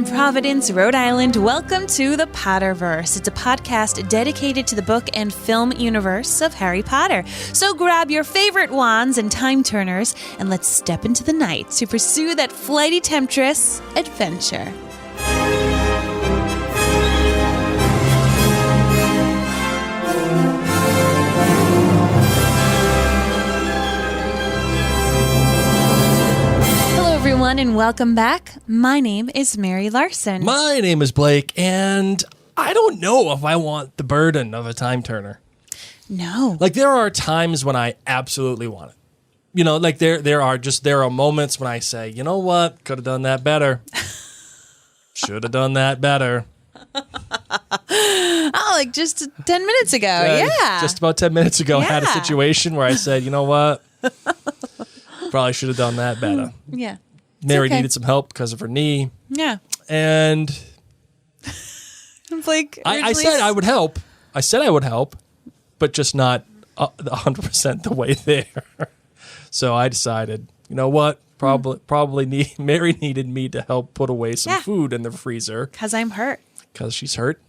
from Providence, Rhode Island, welcome to the Potterverse. It's a podcast dedicated to the book and film universe of Harry Potter. So grab your favorite wands and time turners, and let's step into the night to pursue that flighty temptress adventure. And welcome back. My name is Mary Larson. My name is Blake, and I don't know if I want the burden of a time turner. No. Like, there are times when I absolutely want it. You know, like there are moments when I say, you know what, could have done that better. Should have done that better. Oh, like just 10 minutes ago. Yeah. Just about 10 minutes ago, Yeah. I had a situation where I said, you know what, probably should have done that better. Yeah. Mary okay. needed some help because of her knee. Yeah. And Blake, I said I would help. I said I would help, but just not 100% the way there. So I decided, you know what? Probably Mary needed me to help put away some food in the freezer. Because I'm hurt. Because she's hurt.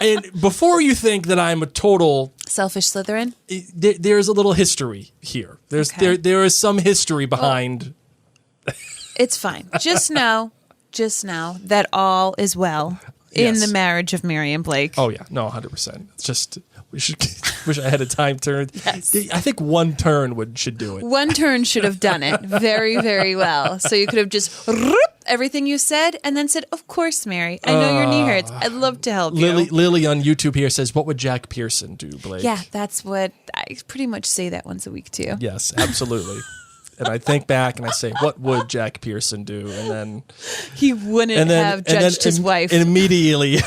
And before you think that I'm a total selfish Slytherin, there's a little history here. There is some history behind. It's fine. Just know that all is well in the marriage of Mary and Blake. Oh yeah, no, 100%. It's just wish I had a time turn. Yes. I think one turn should do it. One turn should have done it very, very well. So you could have just everything you said and then said, "Of course, Mary. I know your knee hurts. I'd love to help you." Lily on YouTube here says, "What would Jack Pearson do, Blake?" Yeah, that's what I pretty much say that once a week too. Yes, absolutely. And I think back and I say, what would Jack Pearson do? And then he wouldn't have judged his wife. And immediately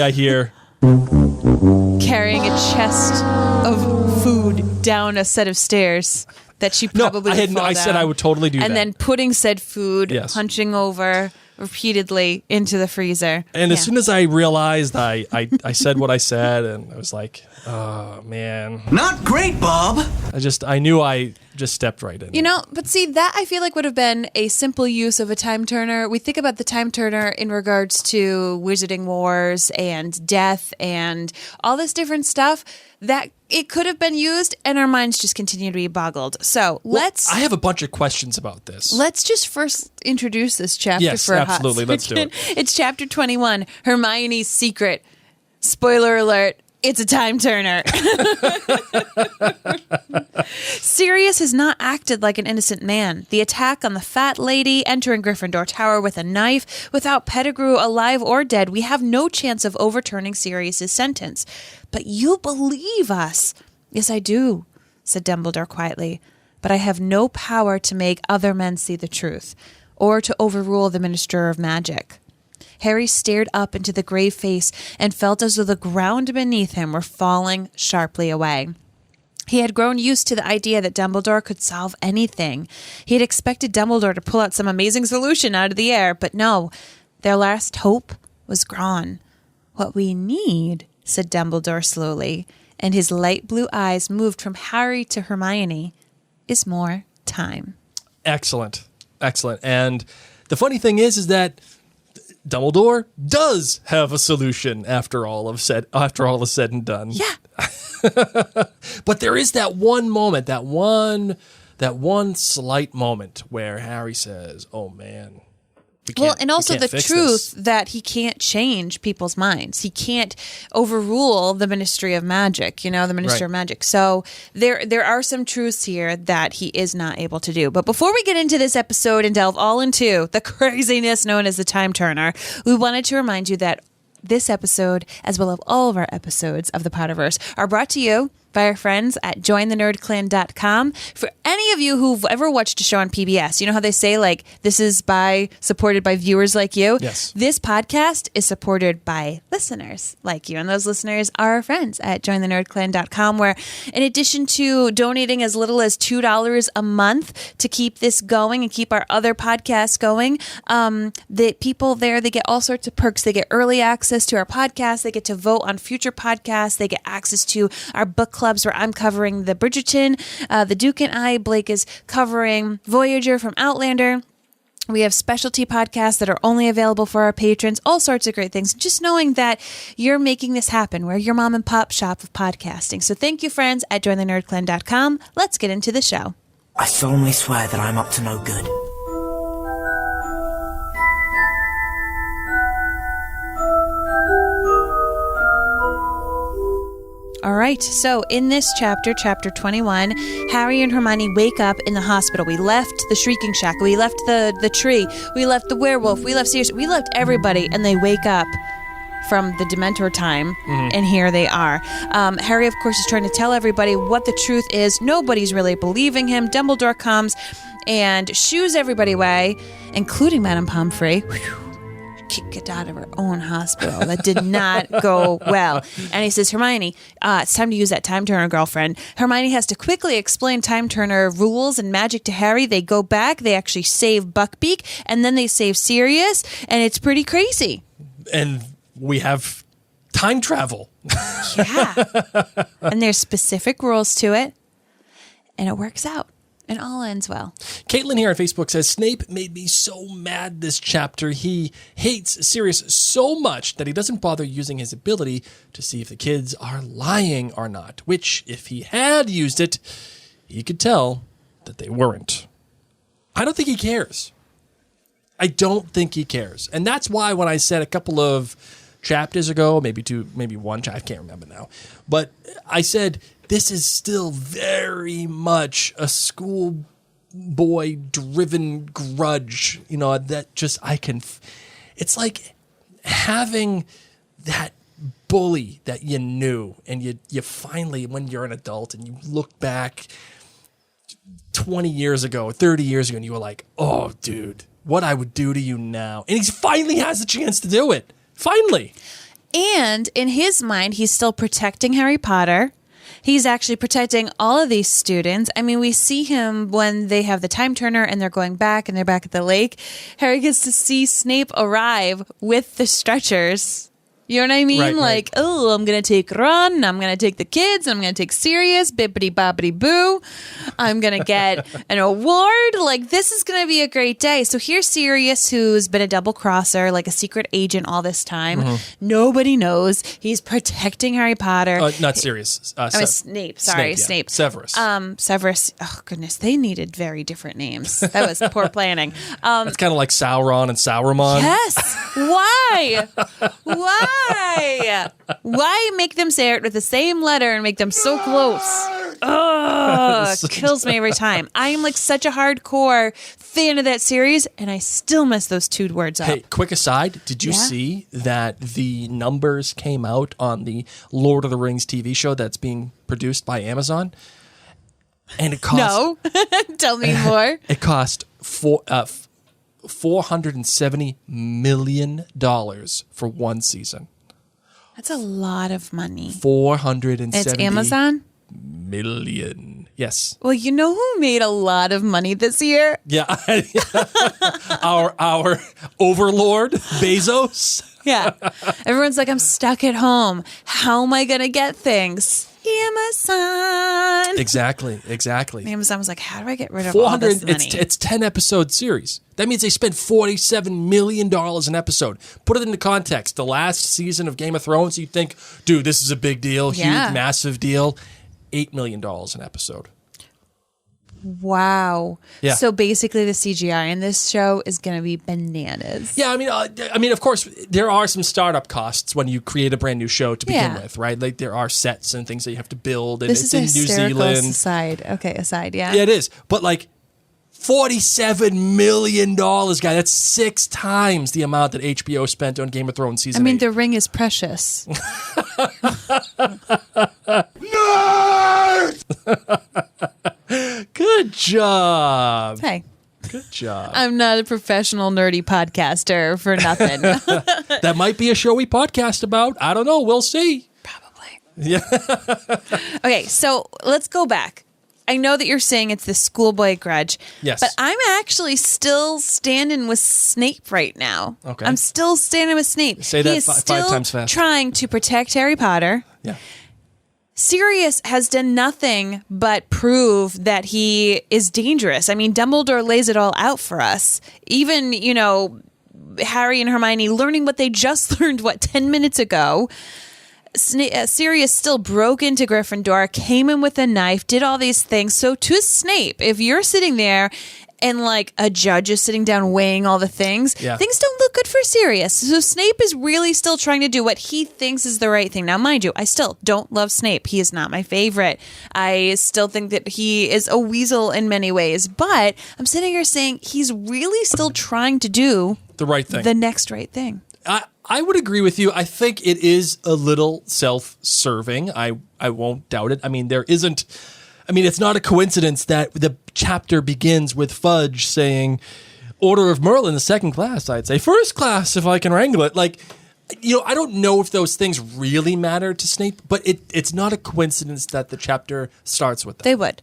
I hear carrying a chest of food down a set of stairs that she probably would fall I down. said I would totally do that. And then putting said food, punching over repeatedly into the freezer. And as soon as I realized I said what I said, and I was like, oh, man. Not great, Bob. I knew I just stepped right in. You know, but see, that I feel like would have been a simple use of a time turner. We think about the time turner in regards to Wizarding Wars and death and all this different stuff that it could have been used, and our minds just continue to be boggled. So I have a bunch of questions about this. Let's just first introduce this chapter for a hot absolutely. Let's do it. It's chapter 21, Hermione's Secret. Spoiler alert. It's a time turner. Sirius has not acted like an innocent man. The attack on the fat lady, entering Gryffindor Tower with a knife, without Pettigrew alive or dead, we have no chance of overturning Sirius's sentence. But you believe us. Yes, I do, said Dumbledore quietly. But I have no power to make other men see the truth, or to overrule the Minister of Magic. Harry stared up into the grave face and felt as though the ground beneath him were falling sharply away. He had grown used to the idea that Dumbledore could solve anything. He had expected Dumbledore to pull out some amazing solution out of the air, but no, their last hope was gone. What we need, said Dumbledore slowly, and his light blue eyes moved from Harry to Hermione, is more time. Excellent. And the funny thing is that Dumbledore does have a solution after all is said and done. Yeah. But there is that one moment, that one slight moment where Harry says, "Oh man." And also the truth that he can't change people's minds. He can't overrule the Ministry of Magic, the Minister of Magic. So there are some truths here that he is not able to do. But before we get into this episode and delve all into the craziness known as the Time Turner, we wanted to remind you that this episode, as well as all of our episodes of the Potterverse, are brought to you by our friends at jointhenerdclan.com. For any of you who've ever watched a show on PBS, you know how they say, like, this is supported by viewers like you? Yes. This podcast is supported by listeners like you. And those listeners are our friends at jointhenerdclan.com, where in addition to donating as little as $2 a month to keep this going and keep our other podcasts going, the people there, they get all sorts of perks. They get early access to our podcast. They get to vote on future podcasts. They get access to our book clubs where I'm covering the Bridgerton, the Duke and I. Blake is covering Voyager from Outlander. We have specialty podcasts that are only available for our patrons, all sorts of great things. Just knowing that you're making this happen. We're your mom and pop shop of podcasting. So thank you, friends, at jointhenerdclan.com. Let's get into the show. I solemnly swear that I'm up to no good. All right, so in this chapter, chapter 21, Harry and Hermione wake up in the hospital. We left the Shrieking Shack, we left the tree, we left the werewolf, we left Sirius, we left everybody, and they wake up from the Dementor time, and here they are. Harry, of course, is trying to tell everybody what the truth is. Nobody's really believing him. Dumbledore comes and shoos everybody away, including Madame Pomfrey. Kicked out of her own hospital. That did not go well. And he says, Hermione, it's time to use that time turner, girlfriend. Hermione has to quickly explain time turner rules and magic to Harry. They go back. They actually save Buckbeak, and then they save Sirius, and it's pretty crazy. And we have time travel. Yeah. And there's specific rules to it, and it works out. And all ends well. Caitlin here on Facebook says, Snape made me so mad this chapter. He hates Sirius so much that he doesn't bother using his ability to see if the kids are lying or not, which, if he had used it, he could tell that they weren't. I don't think he cares. I don't think he cares. And that's why when I said a couple of chapters ago, maybe one, I can't remember now, but I said, this is still very much a schoolboy-driven grudge, that just it's like having that bully that you knew, and you finally, when you're an adult and you look back 20 years ago, 30 years ago, and you were like, oh, dude, what I would do to you now. And he finally has a chance to do it. Finally. And in his mind, he's still protecting Harry Potter. He's actually protecting all of these students. I mean, we see him when they have the time turner and they're going back and they're back at the lake. Harry gets to see Snape arrive with the stretchers. You know what I mean? Right. Oh, I'm going to take Ron, I'm going to take the kids, I'm going to take Sirius, bippity boppity boo. I'm going to get an award. This is going to be a great day. So here's Sirius, who's been a double crosser, like a secret agent all this time. Mm-hmm. Nobody knows. He's protecting Harry Potter. Not Sirius. Snape. Sorry, Snape. Severus. Severus. Oh, goodness. They neted very different names. That was poor planning. It's kind of like Sauron and Sauron. Yes. Why? Why make them say it with the same letter and make them so close? Oh, it kills me every time. I am such a hardcore fan of that series, and I still mess those two words up. Hey, quick aside, did you see that the numbers came out on the Lord of the Rings TV show that's being produced by Amazon? And it cost... No. Tell me more. It cost $470 million for one season. That's a lot of money. 470 It's Amazon? million. Yes. Well, you know who made a lot of money this year? Yeah. our overlord, Bezos. Yeah. Everyone's like, I'm stuck at home. How am I going to get things? Amazon. Exactly. Amazon was like, how do I get rid of all this money? It's 10 episode series. That means they spent $47 million an episode. Put it into context. The last season of Game of Thrones, you'd think, dude, this is a big deal, huge, massive deal. $8 million an episode. Wow. Yeah. So basically the CGI in this show is going to be bananas. Yeah, I mean, of course, there are some startup costs when you create a brand new show to begin with, right? There are sets and things that you have to build, and it's in New Zealand. Aside, yeah. Yeah, it is. But $47 million, guy. That's 6 times the amount that HBO spent on Game of Thrones season 8. The ring is precious. Nerd! Good job. Hey. Good job. I'm not a professional nerdy podcaster for nothing. That might be a show we podcast about. I don't know. We'll see. Probably. Yeah. Okay, so let's go back. I know that you're saying it's the schoolboy grudge. Yes. But I'm actually still standing with Snape right now. Okay. I'm still standing with Snape. Say that 5 times fast. Trying to protect Harry Potter. Yeah. Sirius has done nothing but prove that he is dangerous. I mean, Dumbledore lays it all out for us. Even, Harry and Hermione learning what they just learned, 10 minutes ago. Sirius still broke into Gryffindor, came in with a knife, did all these things. So to Snape, if you're sitting there and like a judge is sitting down weighing all the things, things don't look good for Sirius. So Snape is really still trying to do what he thinks is the right thing. Now, mind you, I still don't love Snape. He is not my favorite. I still think that he is a weasel in many ways. But I'm sitting here saying he's really still trying to do the right thing, the next right thing. I would agree with you. I think it is a little self-serving. I won't doubt it. I mean, it's not a coincidence that the chapter begins with Fudge saying, Order of Merlin, the second class. I'd say first class if I can wrangle it. Like, I don't know if those things really matter to Snape, but it's not a coincidence that the chapter starts with them. They would.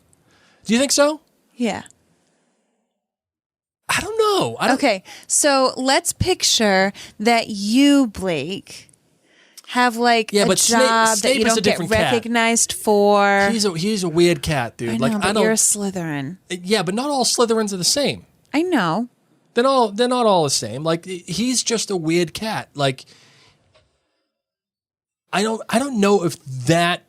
Do you think so? Yeah. I don't know. Okay, so let's picture that you, Blake, have like a job that you don't get recognized for. He's a weird cat, dude. I know, but you're a Slytherin. Yeah, but not all Slytherins are the same. I know. They're not all the same. Like, he's just a weird cat. Like, I don't know if that's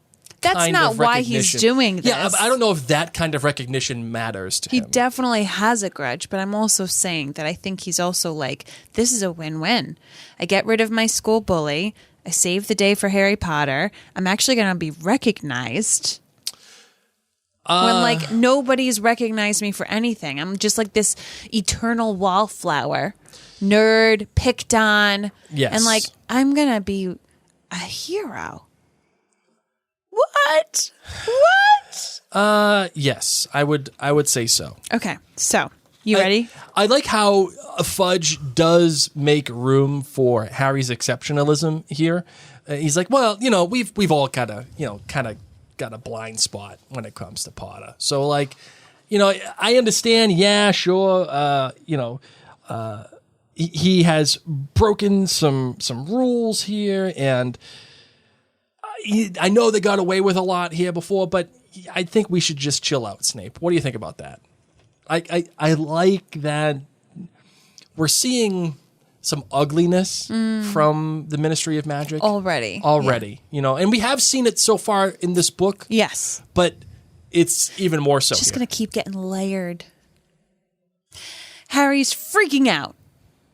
not why he's doing this. Yeah, I don't know if that kind of recognition matters to him. He definitely has a grudge, but I'm also saying that I think he's also like, this is a win-win. I get rid of my school bully. I save the day for Harry Potter. I'm actually going to be recognized when nobody's recognized me for anything. I'm just like this eternal wallflower, nerd, picked on. Yes. And I'm going to be a hero. What? Yes, I would say so. Okay, so you ready? I like how Fudge does make room for Harry's exceptionalism here. He's like, well, we've all kind of got a blind spot when it comes to Potter. So I understand. Yeah, sure. He has broken some rules here, and I know they got away with a lot here before, but I think we should just chill out, Snape. What do you think about that? I like that we're seeing some ugliness from the Ministry of Magic already, yeah. And we have seen it so far in this book. Yes, but it's even more so. It's just going to keep getting layered. Harry's freaking out.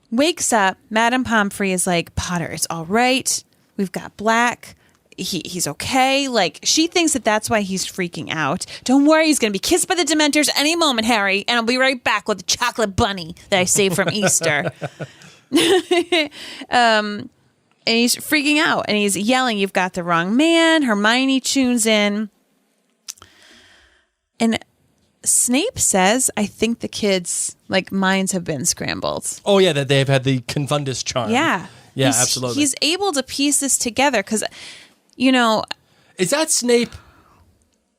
Wakes up. Madame Pomfrey is like, Potter, it's all right. We've got Black. He's okay. She thinks that's why he's freaking out. Don't worry, he's going to be kissed by the Dementors any moment, Harry, and I'll be right back with the chocolate bunny that I saved from Easter. And he's freaking out, and he's yelling, you've got the wrong man. Hermione tunes in. And Snape says, I think the kids, minds have been scrambled. Oh, yeah, that they've had the Confundus charm. Yeah. Yeah, absolutely. He's able to piece this together because... Is that Snape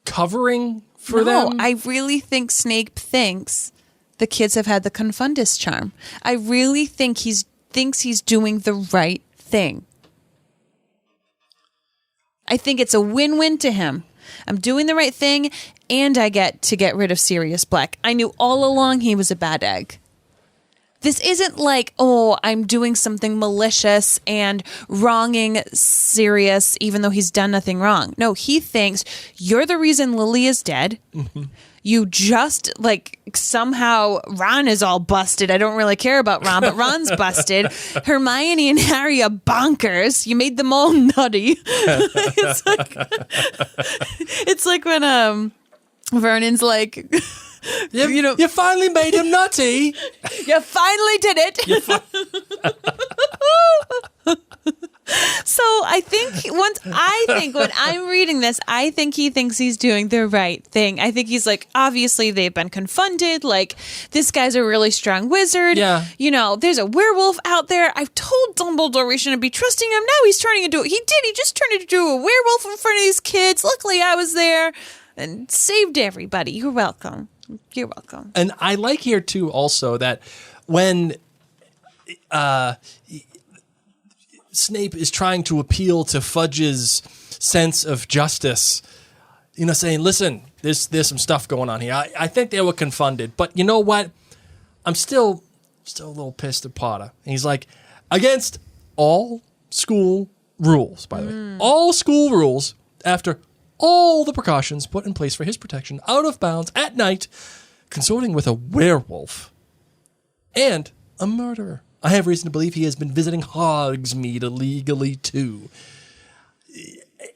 covering for them? No, I really think Snape thinks the kids have had the Confundus charm. I really think he thinks he's doing the right thing. I think it's a win-win to him. I'm doing the right thing, and I get to get rid of Sirius Black. I knew all along he was a bad egg. This isn't I'm doing something malicious and wronging Sirius, even though he's done nothing wrong. No, he thinks you're the reason Lily is dead. Mm-hmm. You just, somehow Ron is all busted. I don't really care about Ron, but Ron's busted. Hermione and Harry are bonkers. You made them all nutty. It's like when Vernon's like... You finally made him nutty. You finally did it. So I think when I'm reading this, I think he thinks he's doing the right thing. I think he's obviously they've been confunded. This guy's a really strong wizard. Yeah. There's a werewolf out there. I've told Dumbledore we shouldn't be trusting him. Now he's turning into he just turned into a werewolf in front of these kids. Luckily I was there and saved everybody. You're welcome. You're welcome. And I like here, too, also, that when Snape is trying to appeal to Fudge's sense of justice, saying, listen, there's some stuff going on here. I think they were confunded, but you know what? I'm still a little pissed at Potter. And he's like, against all school rules, by the way. All school rules, after all the precautions put in place for his protection, out of bounds at night, consorting with a werewolf and a murderer. I have reason to believe he has been visiting Hogsmeade illegally too.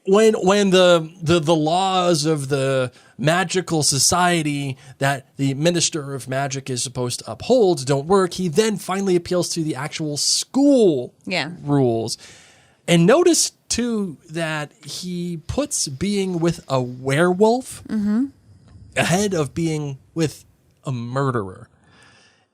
When the laws of the magical society that the Minister of Magic is supposed to uphold don't work, he then finally appeals to the actual school rules. And notice, too, that he puts being with a werewolf ahead of being with a murderer.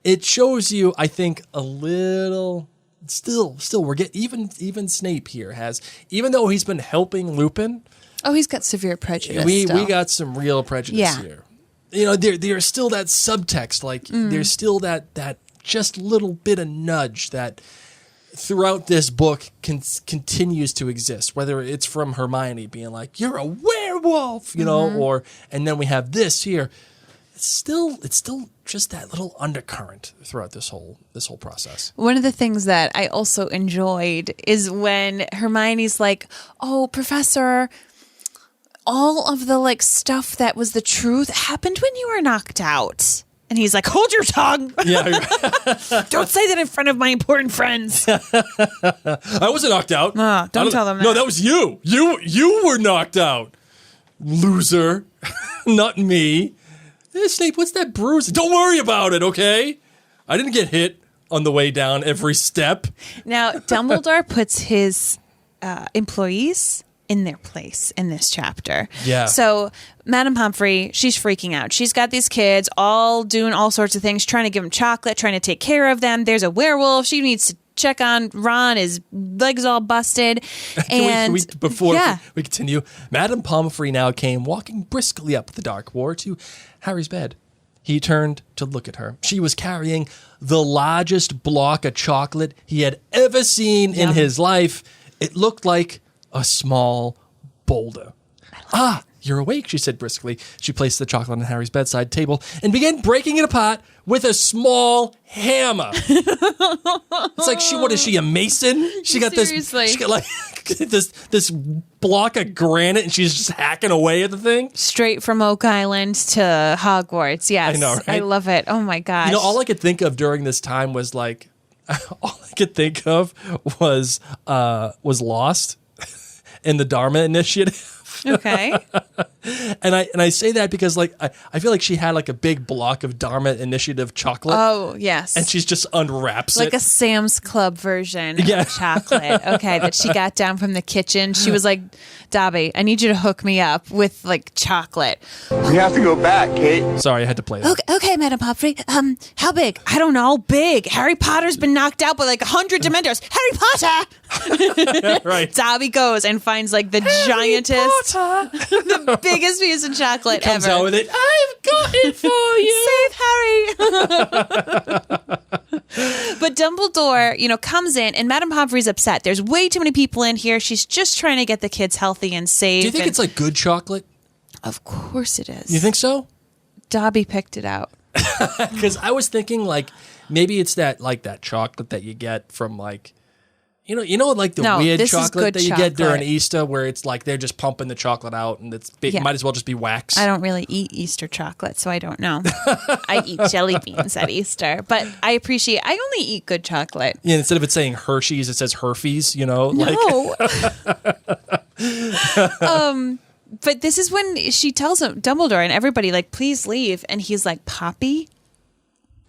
It shows you, I think, a little... Still, we're getting even Snape here has, even though he's been helping Lupin. Oh, he's got severe prejudice. We got some real prejudice here. There's still that subtext, like there's still that just little bit of nudge that throughout this book continues to exist. Whether it's from Hermione being like, "You're a werewolf," and then we have this here. It's still just that little undercurrent throughout this whole process. One of the things that I also enjoyed is when Hermione's like, "Oh, Professor, all of the stuff that was the truth happened when you were knocked out." And he's like, "Hold your tongue. Yeah, Don't say that in front of my important friends." I wasn't knocked out. Don't tell them that. No, that was you. You were knocked out, loser. Not me. Hey, Snape, what's that bruise? Don't worry about it, okay? I didn't get hit on the way down every step. Now, Dumbledore puts his employees in their place in this chapter. Yeah. So Madame Pomfrey, she's freaking out. She's got these kids all doing all sorts of things, trying to give them chocolate, trying to take care of them. There's a werewolf. She needs to check on Ron. His leg's all busted. And before we continue, Madame Pomfrey now came walking briskly up the dark ward to Harry's bed. He turned to look at her. She was carrying the largest block of chocolate he had ever seen in his life. It looked like a small boulder. You're awake, she said briskly. She placed the chocolate on Harry's bedside table and began breaking it apart with a small hammer. It's like, what is she, a mason? She got like this block of granite and she's just hacking away at the thing. Straight from Oak Island to Hogwarts. Yes. I know, right? I love it. Oh my gosh. All I could think of during this time was Lost in the Dharma Initiative. Okay. and I say that because I feel like she had a big block of Dharma Initiative chocolate. Oh, yes. And she's just unwraps it. Like a Sam's Club version of chocolate. Okay, that she got down from the kitchen. She was like, "Dobby, I need you to hook me up with chocolate." We have to go back, Kate. Sorry, I had to play that. Okay, Madame Pomfrey. How big? I don't know. Big. Harry Potter's been knocked out by 100 Dementors. Harry Potter! Right. Dobby goes and finds the giantest, the biggest piece of chocolate ever. Comes out with it. I've got it for you. Save Harry. But Dumbledore, comes in and Madame Pomfrey's upset. There's way too many people in here. She's just trying to get the kids healthy and safe. Do you think it's good chocolate? Of course it is. You think so? Dobby picked it out. Because I was thinking maybe it's that chocolate that you get from the weird chocolate that you get during Easter where it's they're just pumping the chocolate out and might as well just be wax. I don't really eat Easter chocolate, so I don't know. I eat jelly beans at Easter, but I only eat good chocolate. Yeah, instead of it saying Hershey's, it says Herfies, No. But this is when she tells him, Dumbledore and everybody, please leave. And he's like, "Poppy,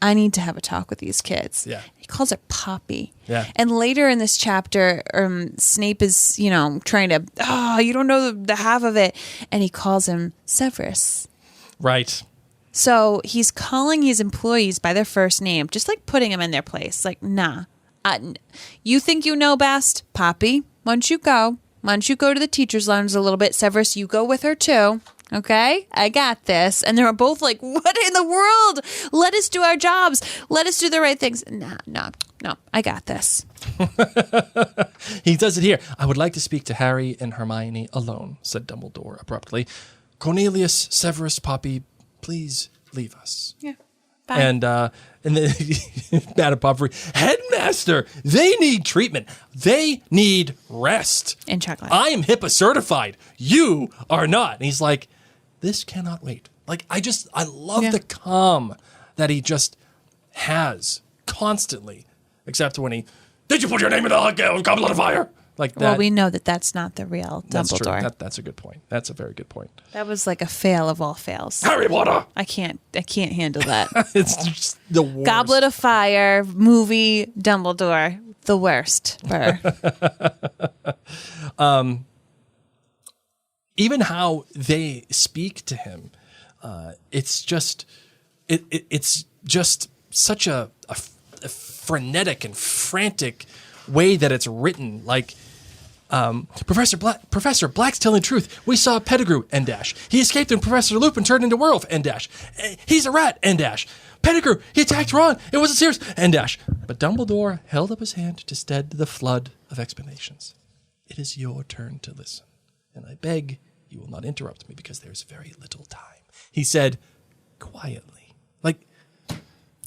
I need to have a talk with these kids." Yeah. He calls her Poppy. Yeah. And later in this chapter, Snape is, trying to, you don't know the half of it. And he calls him Severus. Right. So he's calling his employees by their first name, just putting them in their place. Nah. You think you know best? Poppy, why don't you go? Why don't you go to the teacher's lounge a little bit? Severus, you go with her too. Okay? I got this. And they're both like, what in the world? Let us do our jobs. Let us do the right things. Nah. No, I got this. He does it here. I would like to speak to Harry and Hermione alone, said Dumbledore abruptly. Cornelius, Severus, Poppy, please leave us. Yeah. Bye. And then Madame Pomfrey, Headmaster, they need treatment. They need rest. And chocolate. I am HIPAA certified. You are not. And he's like, this cannot wait. Like, I love the calm that he just has constantly, except when did you put your name in the goblet of fire? Like that. Well, we know that that's not the real Dumbledore. That's true. That's a good point. That's a very good point. That was like a fail of all fails. Harry Potter. I can't handle that. It's just the worst. Goblet of Fire, movie, Dumbledore, the worst. Even how they speak to him, it's just such a frenetic and frantic way that it's written. Like, Professor Black's telling the truth. We saw Pettigrew, N dash. He escaped and Professor Lupin turned into werewolf, N dash. He's a rat, N dash. Pettigrew, he attacked Ron. It wasn't serious, N dash. But Dumbledore held up his hand to stead the flood of explanations. It is your turn to listen, and I beg you will not interrupt me because there's very little time. He said quietly. Like,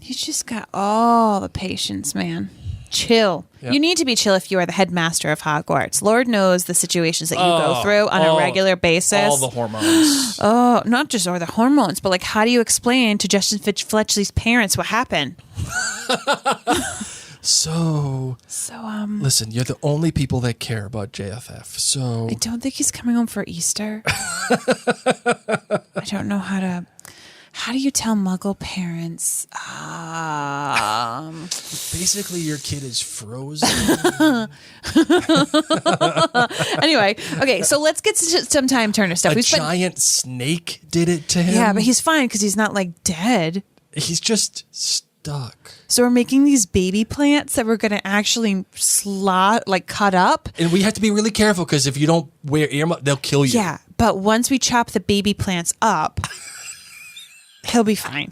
He's just got all the patience, man. Chill. Yep. You need to be chill if you are the headmaster of Hogwarts. Lord knows the situations that you go through on a regular basis. All the hormones. Oh, not just the hormones, but like, how do you explain to Justin Fletchley's parents what happened? So, listen, you're the only people that care about JFF. So I don't think he's coming home for Easter. I don't know how do you tell Muggle parents? Basically, your kid is frozen. Anyway, okay, so let's get to some Time Turner stuff. A giant snake did it to him. Yeah, but he's fine because he's not like dead. He's just stuck. So we're making these baby plants that we're going to actually cut up. And we have to be really careful because if you don't wear earmuffs, they'll kill you. Yeah, but once we chop the baby plants up, he'll be fine.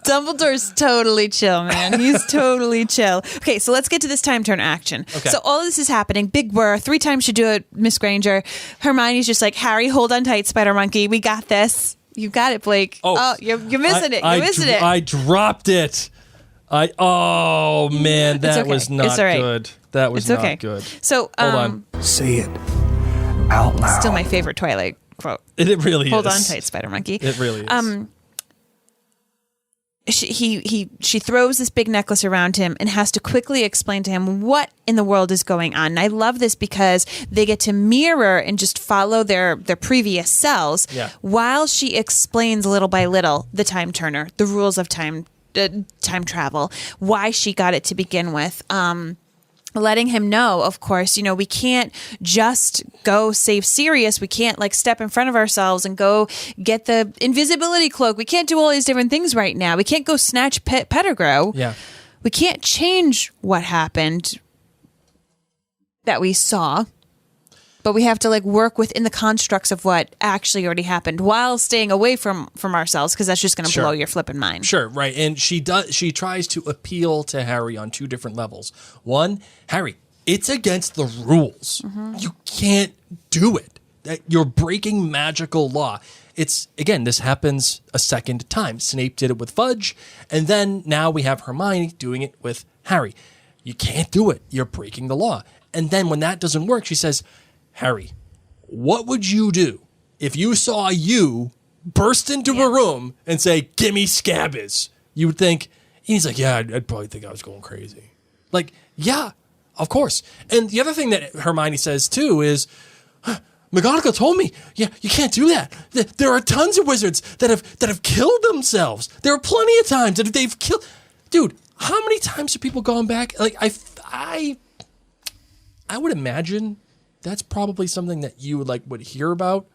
Dumbledore's totally chill, man. He's totally chill. Okay, so let's get to this Time Turner action. Okay. So all of this is happening. Big whir. 3 times should do it, Miss Granger. Hermione's just like, Harry, hold on tight, Spider Monkey. We got this. You got it, Blake. Oh, you're missing it. You're missing it. I dropped it. Oh, man, that was not good. That was not good. So, hold on. Say it out loud. Still my favorite Twilight quote. It really is. Hold on tight, Spider Monkey. It really is. She throws this big necklace around him and has to quickly explain to him what in the world is going on. And I love this because they get to mirror and just follow their previous selves while she explains little by little the Time Turner, the rules of time travel, why she got it to begin with. Letting him know, of course, we can't just go save Sirius. We can't step in front of ourselves and go get the invisibility cloak. We can't do all these different things right now. We can't go snatch Pettigrew. Yeah. We can't change what happened that we saw, but we have to work within the constructs of what actually already happened while staying away from ourselves, because that's just going to blow your flipping mind. Sure, right. And she tries to appeal to Harry on 2 different levels. One, Harry, it's against the rules. Mm-hmm. You can't do it. You're breaking magical law. This happens a second time. Snape did it with Fudge, and then now we have Hermione doing it with Harry. You can't do it. You're breaking the law. And then when that doesn't work, she says, Harry, what would you do if you saw you burst into a room and say, "Gimme Scabies"? You would think, he's like, yeah, I'd probably think I was going crazy. Yeah, of course. And the other thing that Hermione says too is, McGonagall told me, yeah, you can't do that. There are tons of wizards that have killed themselves. There are plenty of times that they've killed. Dude, how many times have people gone back? I would imagine that's probably something that you would hear about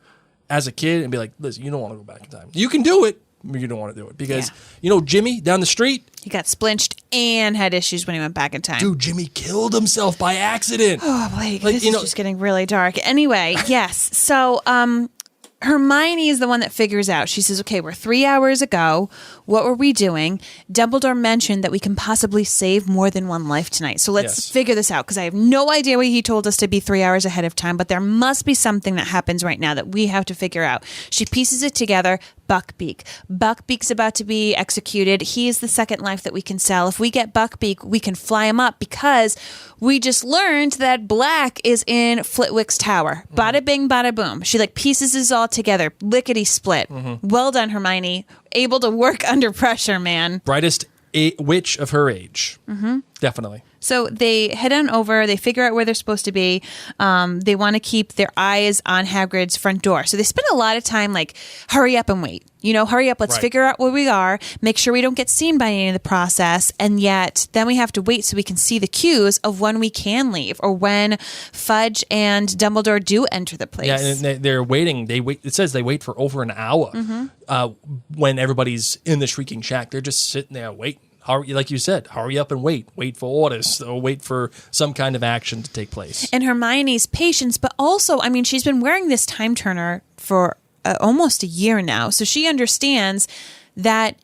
as a kid and be like, listen, you don't want to go back in time. You can do it, but you don't want to do it. Because, Jimmy down the street. He got splinched and had issues when he went back in time. Dude, Jimmy killed himself by accident. Oh, Blake, this is just getting really dark. Anyway, yes. So Hermione is the one that figures out. She says, okay, we're 3 hours ago. What were we doing? Dumbledore mentioned that we can possibly save more than one life tonight. So let's figure this out, because I have no idea why he told us to be 3 hours ahead of time, but there must be something that happens right now that we have to figure out. She pieces it together. Buckbeak. Buckbeak's about to be executed. He is the second life that we can sell. If we get Buckbeak, we can fly him up, because we just learned that Black is in Flitwick's tower. Bada bing, bada boom. She pieces this all together. Lickety split. Well done, Hermione. Able to work under pressure, man. Brightest witch of her age. Definitely. So they head on over. They figure out where they're supposed to be. They want to keep their eyes on Hagrid's front door. So they spend a lot of time hurry up and wait. Hurry up. Let's figure out where we are. Make sure we don't get seen by any of the process. And yet then we have to wait so we can see the cues of when we can leave, or when Fudge and Dumbledore do enter the place. Yeah, and they're waiting. They wait. It says they wait for over an hour. When everybody's in the Shrieking Shack, they're just sitting there waiting. Like you said, hurry up and wait. Wait for orders, or wait for some kind of action to take place. And Hermione's patience, but also, she's been wearing this time turner for almost a year now, so she understands that,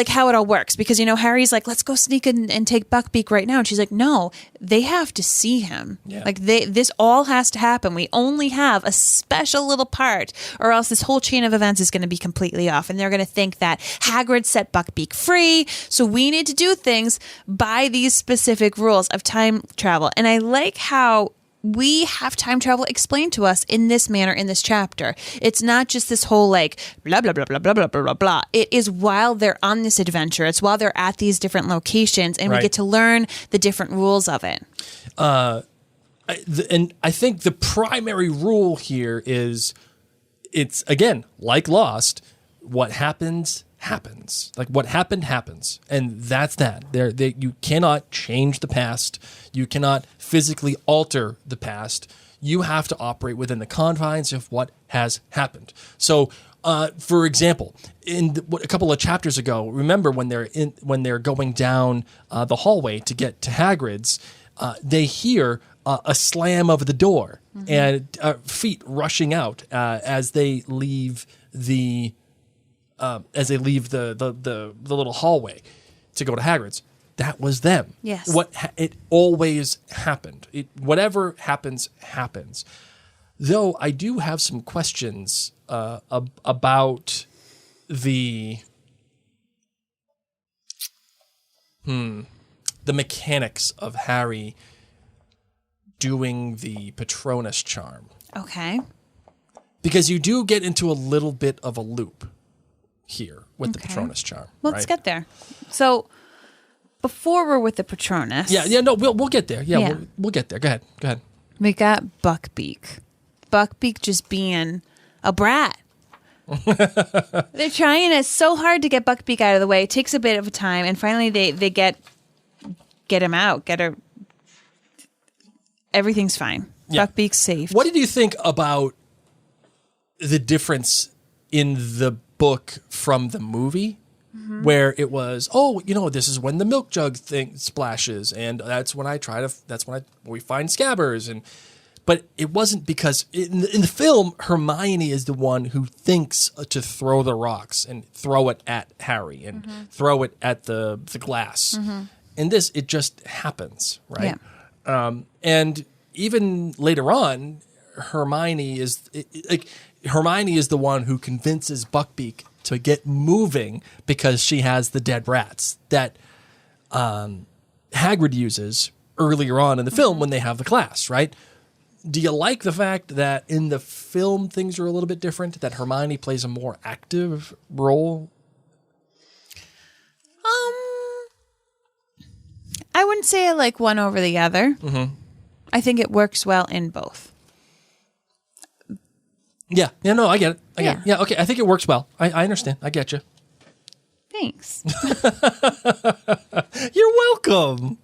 how it all works. Because, Harry's let's go sneak and take Buckbeak right now. And she's like, no, they have to see him. Yeah. This all has to happen. We only have a special little part, or else this whole chain of events is going to be completely off. And they're going to think that Hagrid set Buckbeak free. So we need to do things by these specific rules of time travel. And I like how we have time travel explained to us in this manner in this chapter. It's not just this whole blah, blah, blah, blah, blah, blah, blah, blah. It is while they're on this adventure. It's while they're at these different locations, and we get to learn the different rules of it. And I think the primary rule here is, it's, again, like Lost, what happens, what happened happens, and that's that. You cannot change the past. You cannot physically alter the past. You have to operate within the confines of what has happened. So, for example, a couple of chapters ago, remember when they're going down the hallway to get to Hagrid's, they hear a slam of the door and feet rushing out as they leave the little hallway to go to Hagrid's. That was them. Yes. It always happened. Whatever happens. Though I do have some questions about the mechanics of Harry doing the Patronus charm. Okay. Because you do get into a little bit of a loop here with the Patronus charm. Let's get there. So before we're with the Patronus. We'll get there. We'll get there. Go ahead. We got Buckbeak. Buckbeak just being a brat. They're trying so hard to get Buckbeak out of the way. It takes a bit of time, and finally they get him out. Get her. Everything's fine. Yeah. Buckbeak's safe. What did you think about the difference in the book from the movie? Where it was, this is when the milk jug thing splashes, and that's when we find Scabbers, but it wasn't, because in the film, Hermione is the one who thinks to throw the rocks and throw it at Harry and throw it at the glass. In this, it just happens, right? Yeah. And even later on, Hermione is the one who convinces Buckbeak to get moving, because she has the dead rats that Hagrid uses earlier on in the film when they have the class, right? Do you like the fact that in the film things are a little bit different, that Hermione plays a more active role? I wouldn't say I like one over the other. I think it works well in both. Yeah, no, I get it. Yeah, okay, I think it works well. I understand. I get you. Thanks. You're welcome.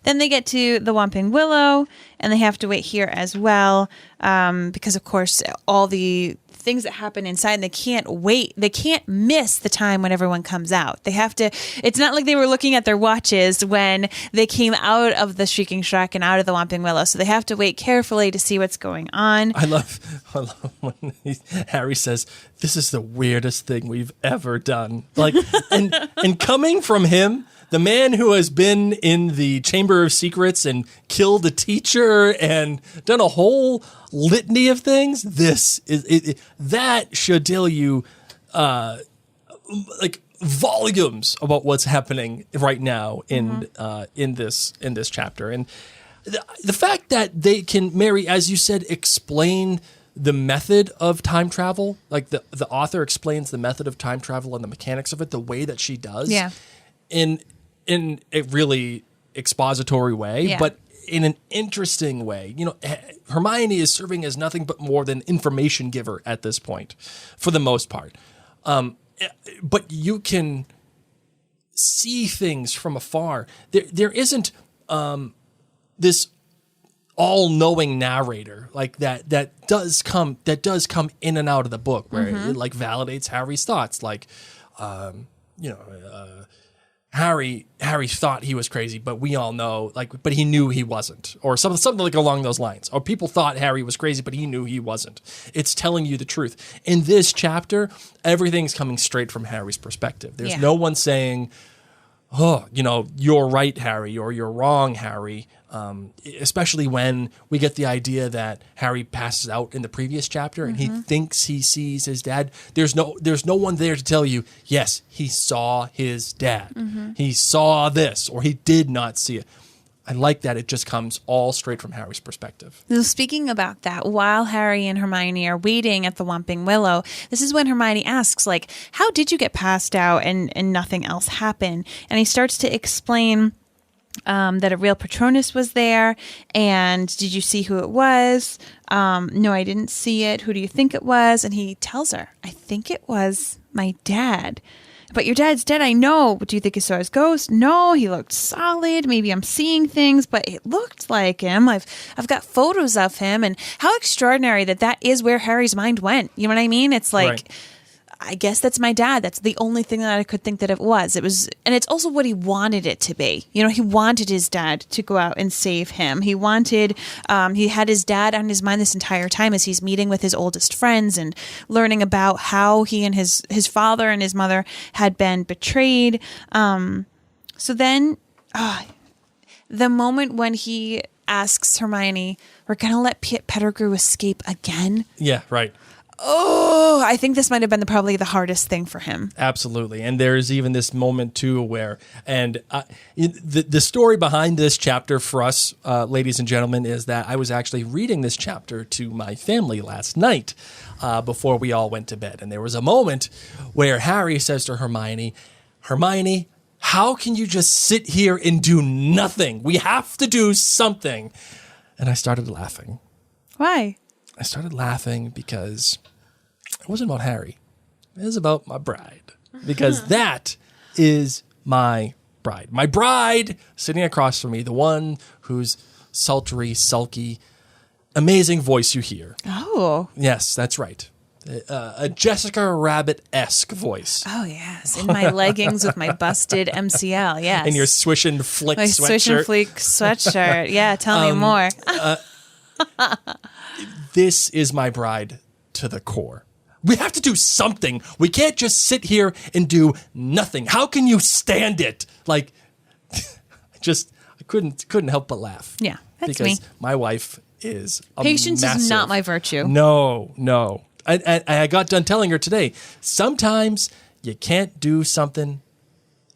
Then they get to the Whomping Willow, and they have to wait here as well, because, of course, all the things that happen inside, and they can't wait. They can't miss the time when everyone comes out. They have to. It's not like they were looking at their watches when they came out of the Shrieking Shack and out of the Whomping Willow. So they have to wait carefully to see what's going on. I love when Harry says, "This is the weirdest thing we've ever done." Like, and coming from him, the man who has been in the Chamber of Secrets and killed a teacher and done a whole litany of things, this is that should tell you like volumes about what's happening right now in this chapter. And the fact that they can, Mary, as you said, explain the method of time travel, like the author explains the method of time travel and the mechanics of it the way that she does. Yeah. In a really expository way, Yeah. but in an interesting way. You know, Hermione is serving as nothing but more than information giver at this point, for the most part. But you can see things from afar. There isn't this all-knowing narrator like that does come in and out of the book, where it like validates Harry's thoughts, like Harry thought he was crazy, but we all know, but he knew he wasn't, or something like along those lines. Or people thought Harry was crazy, but he knew he wasn't. It's telling you the truth. In this chapter, everything's coming straight from Harry's perspective. There's no one saying, "Oh, you're right, Harry," or "You're wrong, Harry." Especially when we get the idea that Harry passes out in the previous chapter and he thinks he sees his dad. There's no one there to tell you, yes, he saw his dad. He saw this, or he did not see it. I like that it just comes all straight from Harry's perspective. So speaking about that, while Harry and Hermione are waiting at the Whomping Willow, this is when Hermione asks, like, how did you get passed out and nothing else happened? And he starts to explain that a real Patronus was there, and did you see who it was? No, I didn't see it. Who do you think it was? And he tells her, I think it was my dad. But your dad's dead, I know. But do you think he saw his ghost? No, he looked solid. Maybe I'm seeing things, but it looked like him. I've got photos of him, and how extraordinary that is where Harry's mind went. You know what I mean? It's like... Right. I guess that's my dad. That's the only thing that I could think that it was. And it's also what he wanted it to be. He wanted his dad to go out and save him. He had his dad on his mind this entire time as he's meeting with his oldest friends and learning about how he and his father and his mother had been betrayed. So then, the moment when he asks Hermione, we're going to let Pettigrew escape again? Yeah, right. Oh, I think this might have been probably the hardest thing for him. Absolutely. And there's even this moment, too, where, and the story behind this chapter for us, ladies and gentlemen, is that I was actually reading this chapter to my family last night before we all went to bed. And there was a moment where Harry says to Hermione, how can you just sit here and do nothing? We have to do something. And I started laughing. Why? I started laughing because it wasn't about Harry. It was about my bride. Because that is my bride. My bride sitting across from me, the one whose sultry, sulky, amazing voice you hear. Oh. Yes, that's right. A Jessica Rabbit-esque voice. Oh, yes. In my leggings with my busted MCL, yes. And your swish and flick my sweatshirt. Swish and flick sweatshirt. Yeah, tell me more. This is my bride to the core. We have to do something. We can't just sit here and do nothing. How can you stand it? Like, I couldn't help but laugh. Yeah, that's because me. My wife is a Patience massive, is not my virtue. No. I got done telling her today, sometimes you can't do something.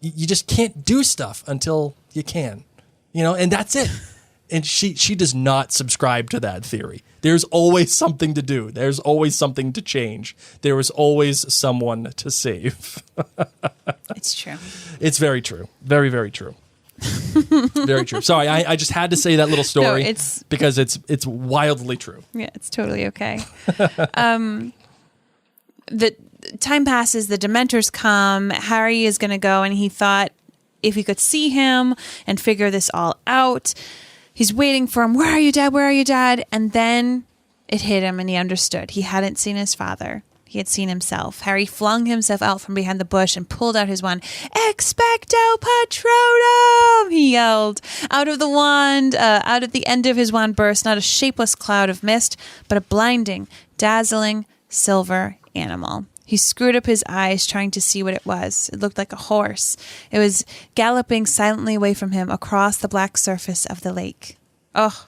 You just can't do stuff until you can, and that's it. And she does not subscribe to that theory. There's always something to do. There's always something to change. There is always someone to save. It's true. It's very true. Very, very true. Very true. Sorry, I just had to say that little story because it's wildly true. Yeah, it's totally okay. The time passes. The Dementors come. Harry is going to go, and he thought if he could see him and figure this all out. He's waiting for him. Where are you, Dad? Where are you, Dad? And then It hit him and he understood. He hadn't seen his father. He had seen himself. Harry flung himself out from behind the bush and pulled out his wand. Expecto Patronum, he yelled. Out of the wand, out of the end of his wand burst not a shapeless cloud of mist, but a blinding, dazzling, silver animal. He screwed up his eyes, trying to see what it was. It looked like a horse. It was galloping silently away from him across the black surface of the lake. Oh,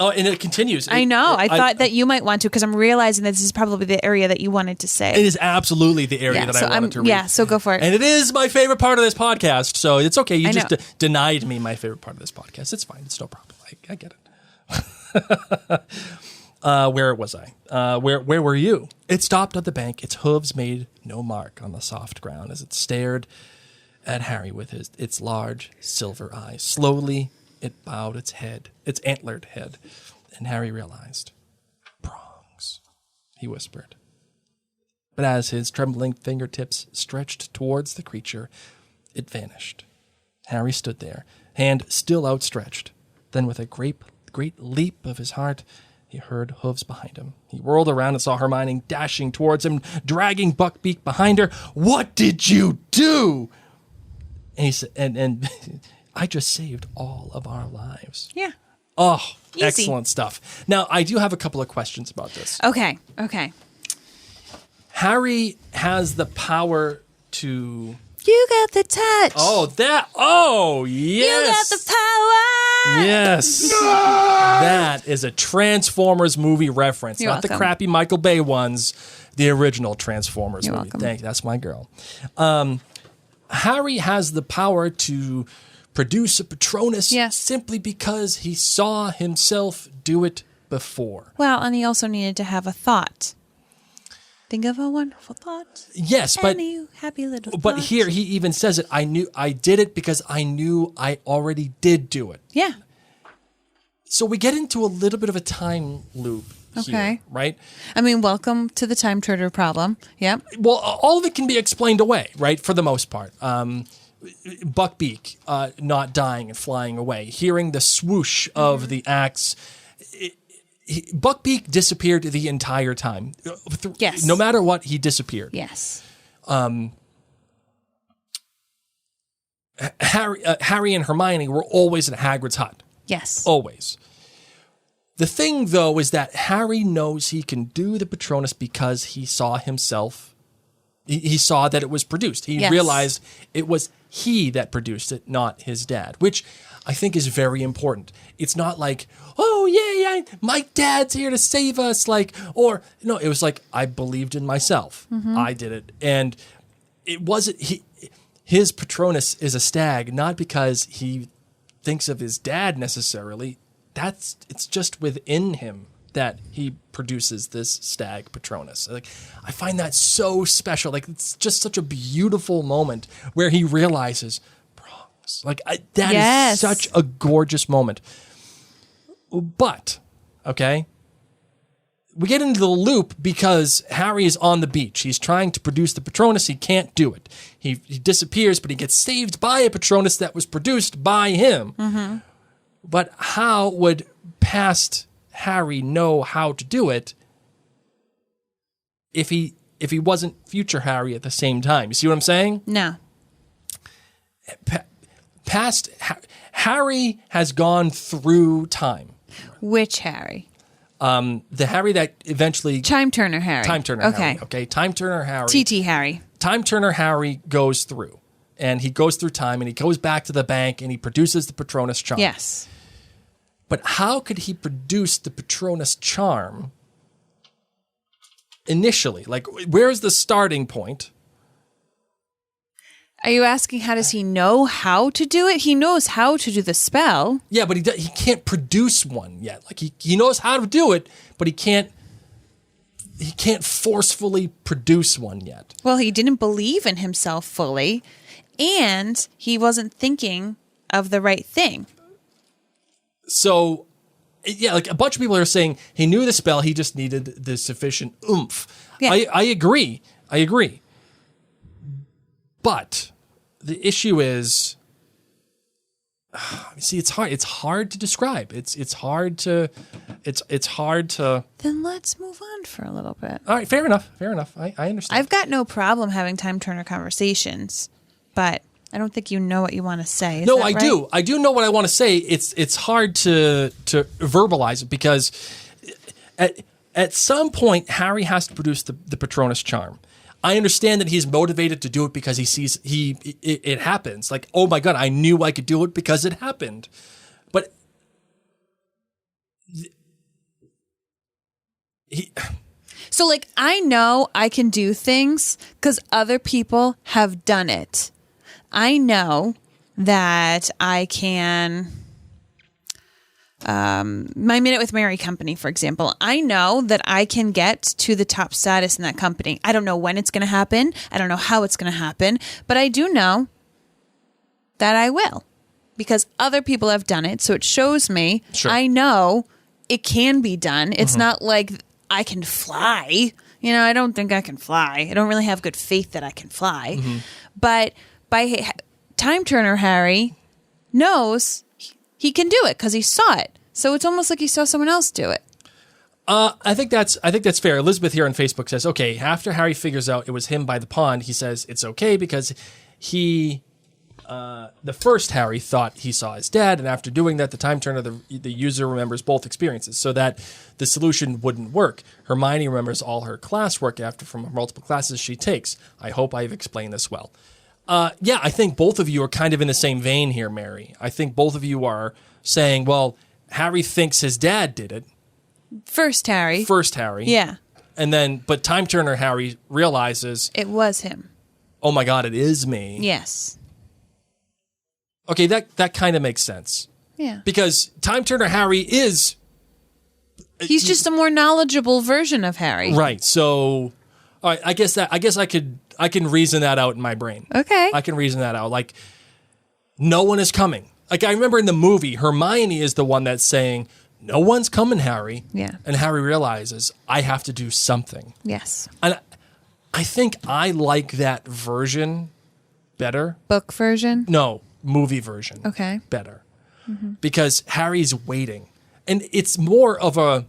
and it continues. I know. I thought that you might want to, because I'm realizing that this is probably the area that you wanted to say. It is absolutely the area that I wanted to read. Yeah, so go for it. And it is my favorite part of this podcast, so it's okay. You just denied me my favorite part of this podcast. It's fine. It's no problem. I get it. Where was I? Where were you? It stopped on the bank. Its hooves made no mark on the soft ground as it stared at Harry with its large silver eyes. Slowly, it bowed its antlered head, and Harry realized. Prongs, he whispered. But as his trembling fingertips stretched towards the creature, it vanished. Harry stood there, hand still outstretched. Then with a great leap of his heart, he heard hooves behind him. He whirled around and saw Hermione dashing towards him, dragging Buckbeak behind her. "What did you do?" And he said, and I just saved all of our lives. Yeah. Oh, Easy. Excellent stuff. Now, I do have a couple of questions about this. Okay. Harry has the power to... You got the touch. Oh, yes. You got the power. Yes. That is a Transformers movie reference. You're Not welcome. the crappy Michael Bay ones, the original Transformers You're movie. welcome. Thank you. That's my girl. Harry has the power to produce a Patronus simply because he saw himself do it before. Well, and he also needed to have a thought. Think of a wonderful thought. Yes, but Any happy little but thought. here he even says it. I did it because I knew I already did do it. Yeah. So we get into a little bit of a time loop here, right? I mean, welcome to the time turner problem. Yep. Well, all of it can be explained away, right? For the most part. Buckbeak not dying and flying away, hearing the swoosh of the axe. Buckbeak disappeared the entire time. Yes. No matter what, he disappeared. Yes. Harry and Hermione were always at Hagrid's hut. Yes. Always. The thing, though, is that Harry knows he can do the Patronus because he saw himself. He saw that it was produced. He realized it was he that produced it, not his dad, which I think is very important. It's not like, oh, yeah, my dad's here to save us. No, it was like, I believed in myself. Mm-hmm. I did it. And it wasn't, his Patronus is a stag, not because he thinks of his dad necessarily. It's just within him that he produces this stag Patronus. I find that so special. It's just such a beautiful moment where he realizes prongs. That is such a gorgeous moment. But, okay, we get into the loop because Harry is on the beach. He's trying to produce the Patronus. He can't do it. He disappears, but he gets saved by a Patronus that was produced by him. Mm-hmm. But how would past Harry know how to do it if he wasn't future Harry at the same time? You see what I'm saying? No. Past Harry has gone through time. Which Harry? The Harry that eventually... Time Turner Harry. Harry. Okay, Time Turner Harry. TT Harry. Time Turner Harry goes through. And he goes through time and he goes back to the bank and he produces the Patronus charm. Yes. But how could he produce the Patronus charm initially? Where's the starting point? Are you asking how does he know how to do it? He knows how to do the spell. Yeah, but he can't produce one yet. He knows how to do it, but he can't forcefully produce one yet. Well, he didn't believe in himself fully, and he wasn't thinking of the right thing. So, yeah, a bunch of people are saying he knew the spell, he just needed the sufficient oomph. Yeah. I agree. But the issue is See, it's hard. It's hard to describe. It's hard to. Then let's move on for a little bit. All right, fair enough. I understand. I've got no problem having time turner conversations, but I don't think you know what you want to say. Is No, that I right? do. I do know what I want to say. It's hard to verbalize it because at some point Harry has to produce the Patronus charm. I understand that he's motivated to do it because he sees it happens. Like, oh my God, I knew I could do it because it happened. But So, like, I know I can do things because other people have done it. I know that I can. My Minute with Mary company, for example, I know that I can get to the top status in that company. I don't know when it's going to happen. I don't know how it's going to happen, but I do know that I will because other people have done it. So it shows me, Sure. I know it can be done. It's not like I can fly. You know, I don't think I can fly. I don't really have good faith that I can fly. But by Time Turner Harry knows he can do it because he saw it. So it's almost like he saw someone else do it. I think that's fair. Elizabeth here on Facebook says, okay, after Harry figures out it was him by the pond, he says it's okay because the first Harry thought he saw his dad, and after doing that, the time turner, the user remembers both experiences, so that the solution wouldn't work. Hermione remembers all her classwork from multiple classes she takes. I hope I've explained this well. Yeah, I think both of you are kind of in the same vein here, Mary. I think both of you are saying, well, Harry thinks his dad did it. First Harry. Yeah. And then, but Time Turner Harry realizes, It was him. oh my God, it is me. Yes. Okay, that kind of makes sense. Yeah. Because Time Turner Harry is... He's just a more knowledgeable version of Harry. Right, so... All right, I guess I can reason that out in my brain. Okay. I can reason that out. Like, no one is coming. Like, I remember in the movie, Hermione is the one that's saying, no one's coming, Harry. Yeah. And Harry realizes, I have to do something. Yes. And I think I like that version better. Book version? No, movie version. Okay. Better. Because Harry's waiting. And it's more of a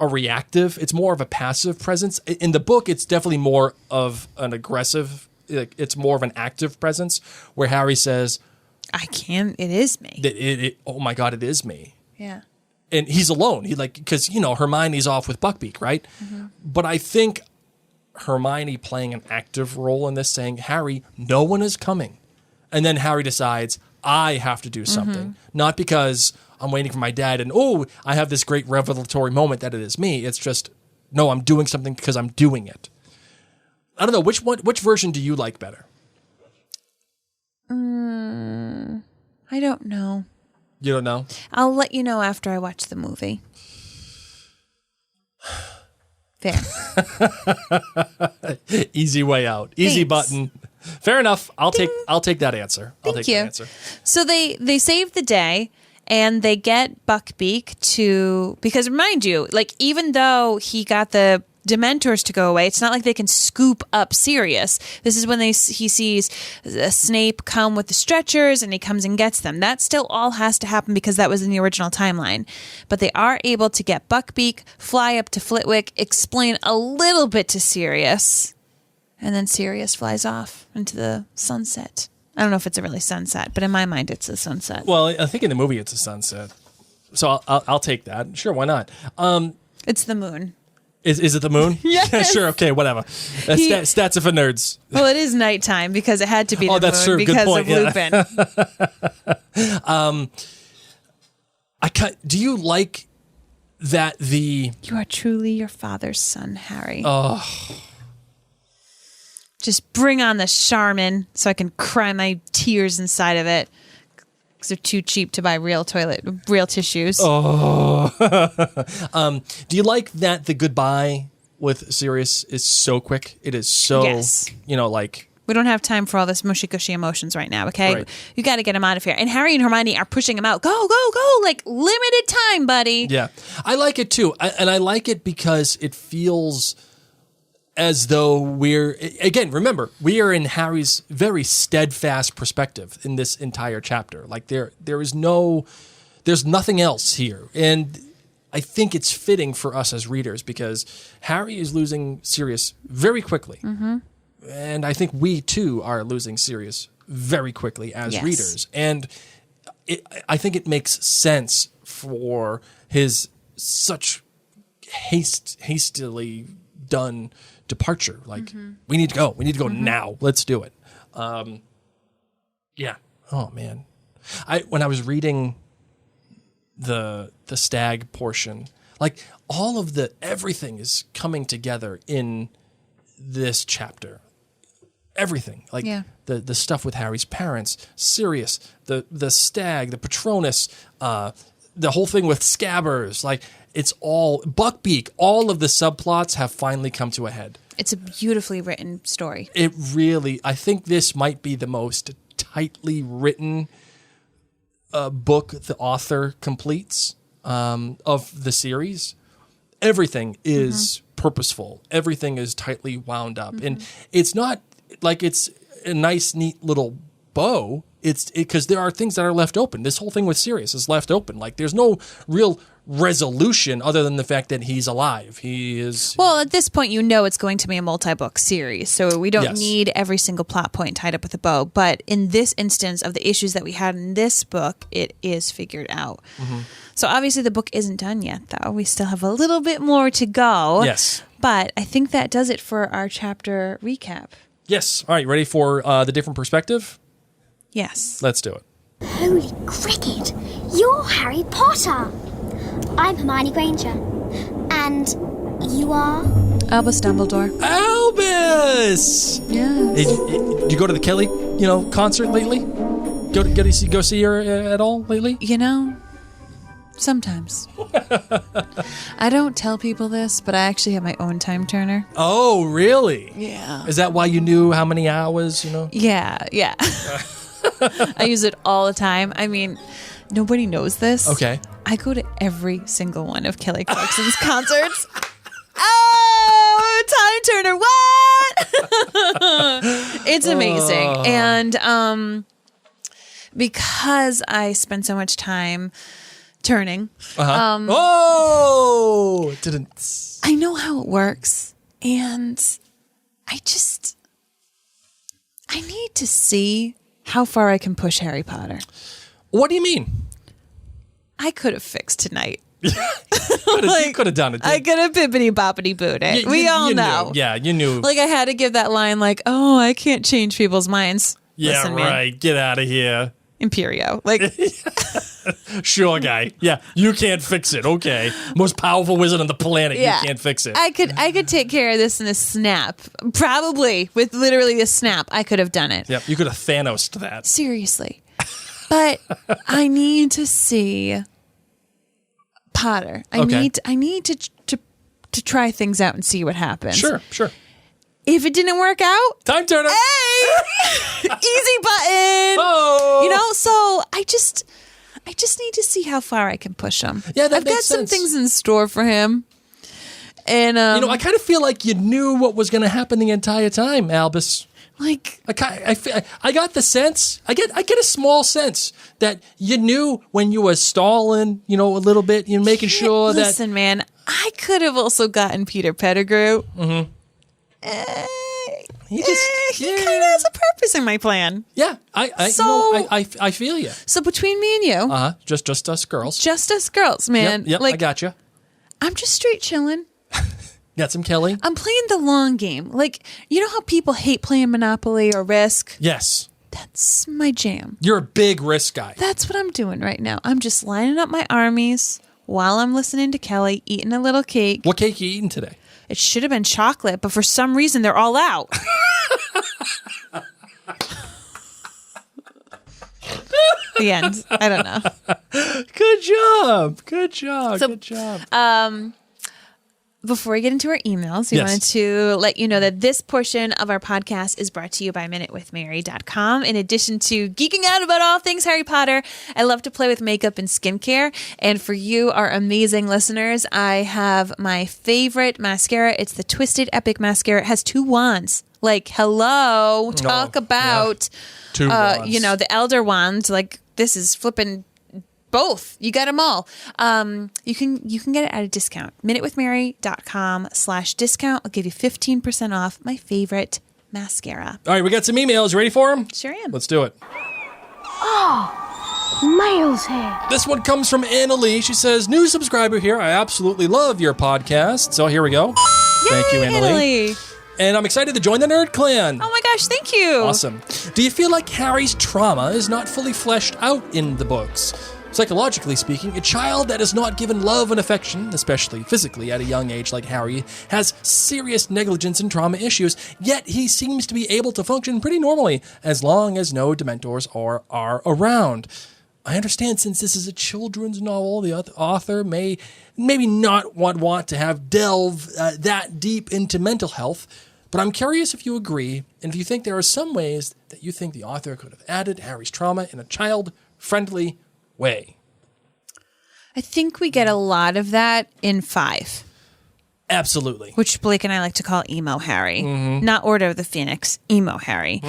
reactive, it's more of a passive presence. In the book, it's definitely more of an aggressive, it's more of an active presence where Harry says, it is me. oh my God, it is me. Yeah. And he's alone. Because, Hermione's off with Buckbeak, right? But I think Hermione playing an active role in this, saying, Harry, no one is coming. And then Harry decides, I have to do something. Not because I'm waiting for my dad and, I have this great revelatory moment that it is me. It's just, no, I'm doing something because I'm doing it. I don't know. Which version do you like better? I don't know. You don't know? I'll let you know after I watch the movie. Fair. Easy way out. Easy Thanks. button. Fair enough. I'll take that answer. Thank you. So they save the day and they get Buckbeak to, because mind you, like, even though he got the Dementors to go away, it's not like they can scoop up Sirius. This is when he sees Snape come with the stretchers and he comes and gets them. That still all has to happen because that was in the original timeline. But they are able to get Buckbeak, fly up to Flitwick, explain a little bit to Sirius, and then Sirius flies off into the sunset. I don't know if it's a really sunset, but in my mind it's a sunset. Well, I think in the movie it's a sunset. So I'll take that. Sure, why not? It's the moon. Is it the moon? Yes. Sure, okay, whatever. Stats are for nerds. Well, it is nighttime because it had to be the that's moon true. Good because point, of Lupin. Do you like that You are truly your father's son, Harry. Oh. Just bring on the Charmin so I can cry my tears inside of it. Because they're too cheap to buy real tissues. Oh. Do you like that the goodbye with Sirius is so quick? It is so, Yes. like... We don't have time for all this mushy-gushy emotions right now, okay? Right. You got to get him out of here. And Harry and Hermione are pushing him out. Go, go, go. Like, limited time, buddy. Yeah. I like it, too. I like it because it feels... as though remember, we are in Harry's very steadfast perspective in this entire chapter. Like there's nothing else here. And I think it's fitting for us as readers because Harry is losing Sirius very quickly. Mm-hmm. And I think we too are losing Sirius very quickly as readers. And I think it makes sense for his such hastily done departure. Like, we need to go. We need to go now. Let's do it. Yeah. Oh, man. When I was reading the stag portion, like all of everything is coming together in this chapter. Everything, like the stuff with Harry's parents, Sirius, the stag, the Patronus, the whole thing with Scabbers, like it's all Buckbeak. All of the subplots have finally come to a head. It's a beautifully written story. It really, I think this might be the most tightly written book the author completes of the series. Everything is purposeful. Everything is tightly wound up, and it's not like it's a nice, neat little bow. It's because there are things that are left open. This whole thing with Sirius is left open. Like there's no real resolution other than the fact that he's alive. He is. Well, at this point, it's going to be a multi-book series, so we don't need every single plot point tied up with a bow. But in this instance of the issues that we had in this book, it is figured out. Mm-hmm. So obviously the book isn't done yet, though. We still have a little bit more to go. Yes. But I think that does it for our chapter recap. Yes. All right. Ready for the different perspective? Yes. Let's do it. Holy cricket! You're Harry Potter! I'm Hermione Granger. And you are? Albus Dumbledore. Albus! Yeah. Did you go to the Kelly, concert lately? Go see her at all lately? Sometimes. I don't tell people this, but I actually have my own time turner. Oh, really? Yeah. Is that why you knew how many hours, Yeah. I use it all the time. I mean, nobody knows this. Okay. I go to every single one of Kelly Clarkson's concerts. Oh, time turner, what? It's amazing. And because I spend so much time turning, I know how it works, and I need to see how far I can push Harry Potter. What do you mean? I could have fixed tonight. You could have done it. I could have bippity boppity booed it. We all know. Yeah, you knew. Like I had to give that line like, oh, I can't change people's minds. Yeah, Listen, right. Man. Get out of here. Imperio. Like sure, guy. Yeah, you can't fix it. Okay. Most powerful wizard on the planet. Yeah. You can't fix it. I could take care of this in a snap. Probably with literally a snap. I could have done it. Yep. You could have Thanos'd that. Seriously. But I need to see Potter. I need to try things out and see what happens. Sure. If it didn't work out, time turner. Hey, easy button. Oh, so I just need to see how far I can push him. Yeah, I've got some things in store for him, and I kind of feel like you knew what was going to happen the entire time, Albus. Like I got the sense. I get a small sense that you knew when you were stalling, a little bit. You're making sure that. Listen, man, I could have also gotten Peter Pettigrew. Mm-hmm. He kind of has a purpose in my plan. Yeah, I feel you. So between me and you, just us girls, man. Yep, I got you. I'm just straight chilling. Got some Kelly. I'm playing the long game. Like, you know how people hate playing Monopoly or Risk? Yes. That's my jam. You're a big Risk guy. That's what I'm doing right now. I'm just lining up my armies while I'm listening to Kelly, eating a little cake. What cake you eating today? It should have been chocolate, but for some reason they're all out. The end. I don't know. Good job. before we get into our emails, we Yes. wanted to let you know that this portion of our podcast is brought to you by MinuteWithMary.com. In addition to geeking out about all things Harry Potter, I love to play with makeup and skincare. And for you, our amazing listeners, I have my favorite mascara. It's the Twisted Epic Mascara. It has 2 wands. Like, hello, talk about, 2 wands. the elder wand. Like, this is flipping both. You got them all. You can get it at a discount. MinuteWithMary.com/discount. I'll give you 15% off my favorite mascara. All right, we got some emails. You ready for them? Sure am. Let's do it. Mail's here. This one comes from Annalie. She says, new subscriber here. I absolutely love your podcast. So here we go. Thank you, Annalie. And I'm excited to join the Nerd Clan. Oh my gosh, thank you. Awesome. Do you feel like Harry's trauma is not fully fleshed out in the books? Psychologically speaking, a child that is not given love and affection, especially physically at a young age like Harry, has serious negligence and trauma issues, yet he seems to be able to function pretty normally as long as no Dementors are around. I understand since this is a children's novel, the author may maybe not want to have delve that deep into mental health, but I'm curious if you agree and if you think there are some ways that you think the author could have added Harry's trauma in a child-friendly way. I think we get a lot of that in 5. Absolutely. Which Blake and I like to call Emo Harry. Not Order of the Phoenix, Emo Harry.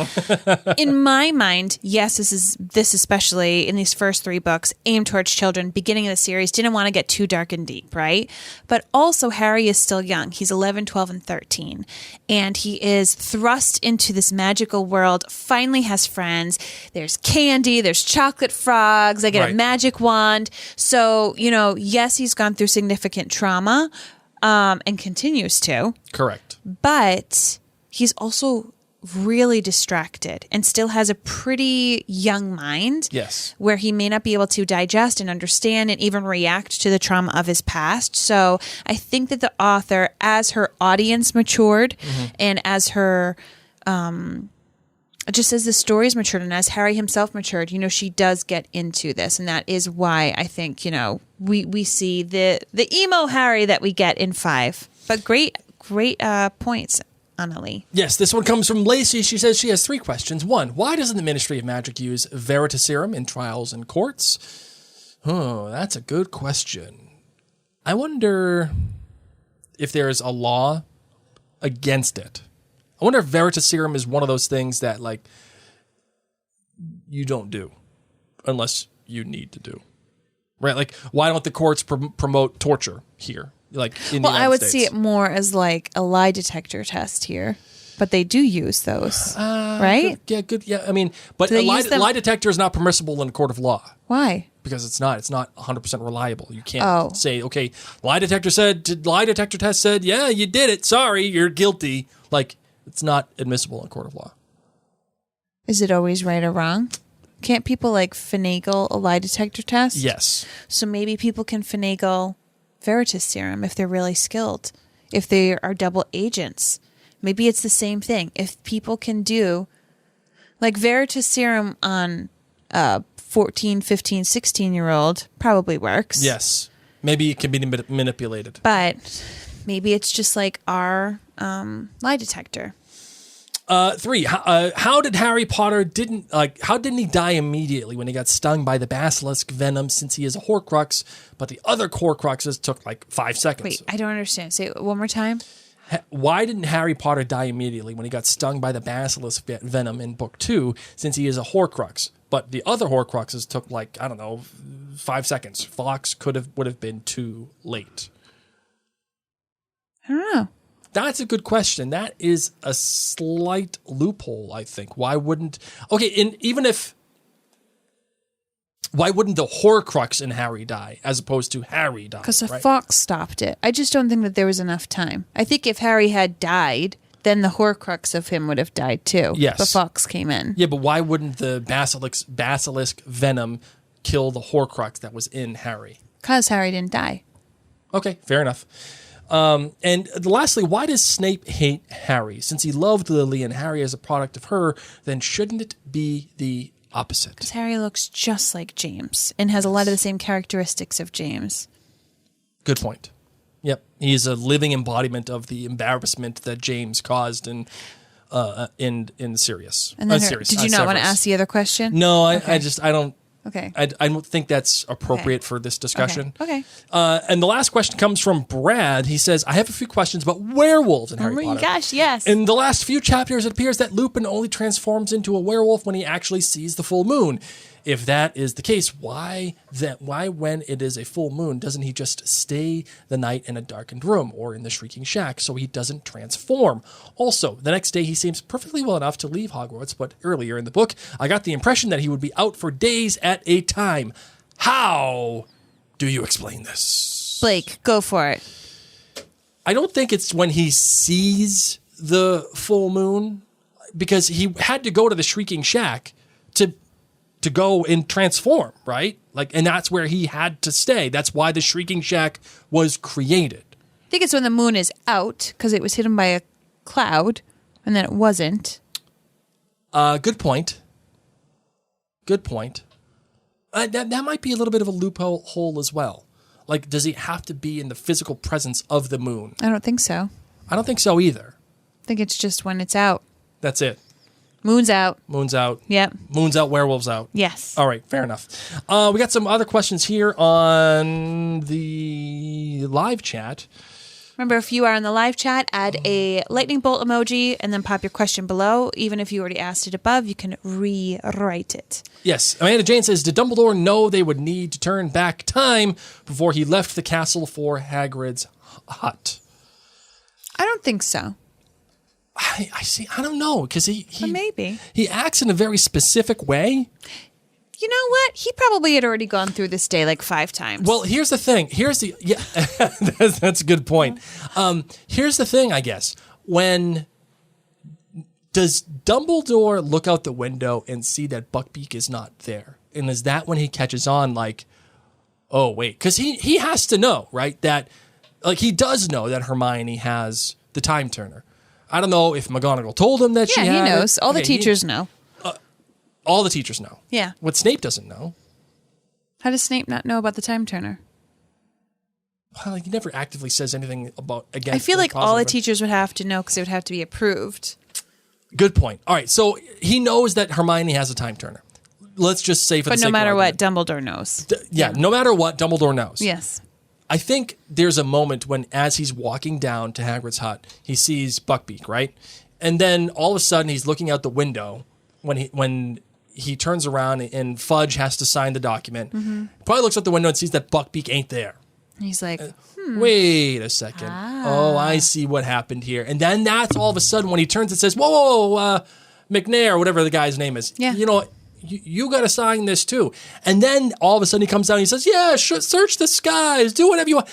In my mind, yes, this especially in these first 3 books, aimed towards children, beginning of the series, didn't want to get too dark and deep, right? But also Harry is still young. He's 11, 12, and 13. And he is thrust into this magical world, finally has friends. There's candy, there's chocolate frogs, they get a magic wand. So, yes, he's gone through significant trauma, and continues to. Correct. But he's also really distracted and still has a pretty young mind. Yes. Where he may not be able to digest and understand and even react to the trauma of his past. So I think that the author, as her audience matured and as her, just as the stories matured and as Harry himself matured, she does get into this. And that is why I think, we see the emo Harry that we get in 5. But great points, Annalie. Yes, this one comes from Lacey. She says she has 3 questions. 1, why doesn't the Ministry of Magic use Veritaserum in trials and courts? Oh, that's a good question. I wonder if there's a law against it. I wonder if Veritaserum is one of those things that, you don't do unless you need to do. Right? Like, why don't the courts promote torture here? In the United I would States? see it more as a lie detector test here. But they do use those, right? Good. Yeah, I mean, but a lie detector is not permissible in a court of law. Why? Because it's not 100% reliable. You can't say, okay, lie detector test said, yeah, you did it. Sorry, you're guilty. It's not admissible in a court of law. Is it always right or wrong? Can't people finagle a lie detector test? Yes. So maybe people can finagle Veritaserum if they're really skilled, if they are double agents. Maybe it's the same thing. If people can do Veritaserum on 14, 15, 16-year-old probably works. Yes. Maybe it can be manipulated. But maybe it's just our lie detector. 3, how did Harry Potter how didn't he die immediately when he got stung by the basilisk venom, since he is a Horcrux, but the other Horcruxes took 5 seconds? Wait, I don't understand. Say it one more time. Why didn't Harry Potter die immediately when he got stung by the basilisk venom in book 2, since he is a Horcrux? But the other Horcruxes took 5 seconds. Fox would have been too late. I don't know. That's a good question. That is a slight loophole, I think. Why wouldn't the Horcrux in Harry die as opposed to Harry die? Because the fox stopped it. I just don't think that there was enough time. I think if Harry had died, then the Horcrux of him would have died too. Yes. The fox came in. Yeah, but why wouldn't the basilisk venom kill the Horcrux that was in Harry? Because Harry didn't die. Okay, fair enough. And lastly, why does Snape hate Harry? Since he loved Lily and Harry is a product of her, then shouldn't it be the opposite? Because Harry looks just like James and has a lot of the same characteristics of James. Good point. Yep. He's a living embodiment of the embarrassment that James caused in Sirius. And then Sirius, did you not want to Severus. ask the other question? No, Okay. I don't. Okay. I don't think that's appropriate for this discussion. Okay. And the last question comes from Brad. He says, I have a few questions about werewolves in Harry Oh my Potter. gosh, yes. In the last few chapters, it appears that Lupin only transforms into a werewolf when he actually sees the full moon. If that is the case, why when it is a full moon, doesn't he just stay the night in a darkened room or in the Shrieking Shack so he doesn't transform? Also, the next day he seems perfectly well enough to leave Hogwarts, but earlier in the book, I got the impression that he would be out for days at a time. How do you explain this? Blake, go for it. I don't think it's when he sees the full moon, because he had to go to the Shrieking Shack to go and transform, right? And that's where he had to stay. That's why the Shrieking Shack was created. I think it's when the moon is out because it was hidden by a cloud and then it wasn't. Good point. That might be a little bit of a loophole as well. Does he have to be in the physical presence of the moon? I don't think so. I don't think so either. I think it's just when it's out. That's it. Moon's out. Moon's out. Yep. Moon's out, werewolves out. Yes. All right, fair enough. We got some other questions here on the live chat. Remember, if you are in the live chat, add a lightning bolt emoji and then pop your question below. Even if you already asked it above, you can rewrite it. Yes. Amanda Jane says, did Dumbledore know they would need to turn back time before he left the castle for Hagrid's hut? I don't think so. I see. I don't know, because But maybe. he acts in a very specific way. You know what? He probably had already gone through this day 5 times. Well, here's the thing. That's a good point. Here's the thing, I guess. Does Dumbledore look out the window and see that Buckbeak is not there? And is that when he catches on, oh, wait. Because he has to know, right? That, he does know that Hermione has the time turner. I don't know if McGonagall told him that she had he knows. it. All the teachers know. All the teachers know. Yeah. What Snape doesn't know. How does Snape not know about the time turner? Well, he never actively says anything against. I feel like all the positive. teachers would have to know because it would have to be approved. Good point. All right, so he knows that Hermione has a time turner. Let's just say for the sake But no matter of what, argument. Dumbledore knows. No matter what, Dumbledore knows. Yes. I think there's a moment when, as he's walking down to Hagrid's hut, he sees Buckbeak, right? And then all of a sudden, he's looking out the window when he turns around and Fudge has to sign the document. Mm-hmm. Probably looks out the window and sees that Buckbeak ain't there. He's like, Wait a second. Oh, I see what happened here. And then that's all of a sudden when he turns and says, whoa, McNair, whatever the guy's name is. Yeah. You got to sign this too. And then all of a sudden he comes down and he says, yeah, search the skies, do whatever you want.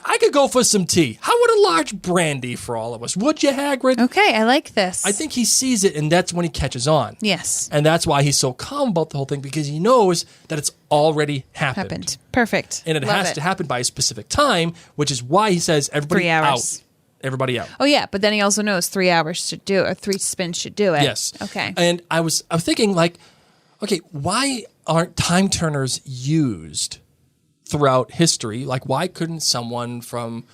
I could go for some tea. How would a large brandy for all of us? Would you, Hagrid? okay, I like this. I think he sees it, and that's when he catches on. Yes. And that's why he's so calm about the whole thing, because he knows that it's already happened. Perfect. And it Love has to happen by a specific time, which is why he says everybody 3 hours. out. Everybody out. Oh, yeah, but then he also knows 3 hours should do it, or 3 spins should do it. Yes. Okay. And I was thinking, okay, why aren't time turners used throughout history? Why couldn't someone from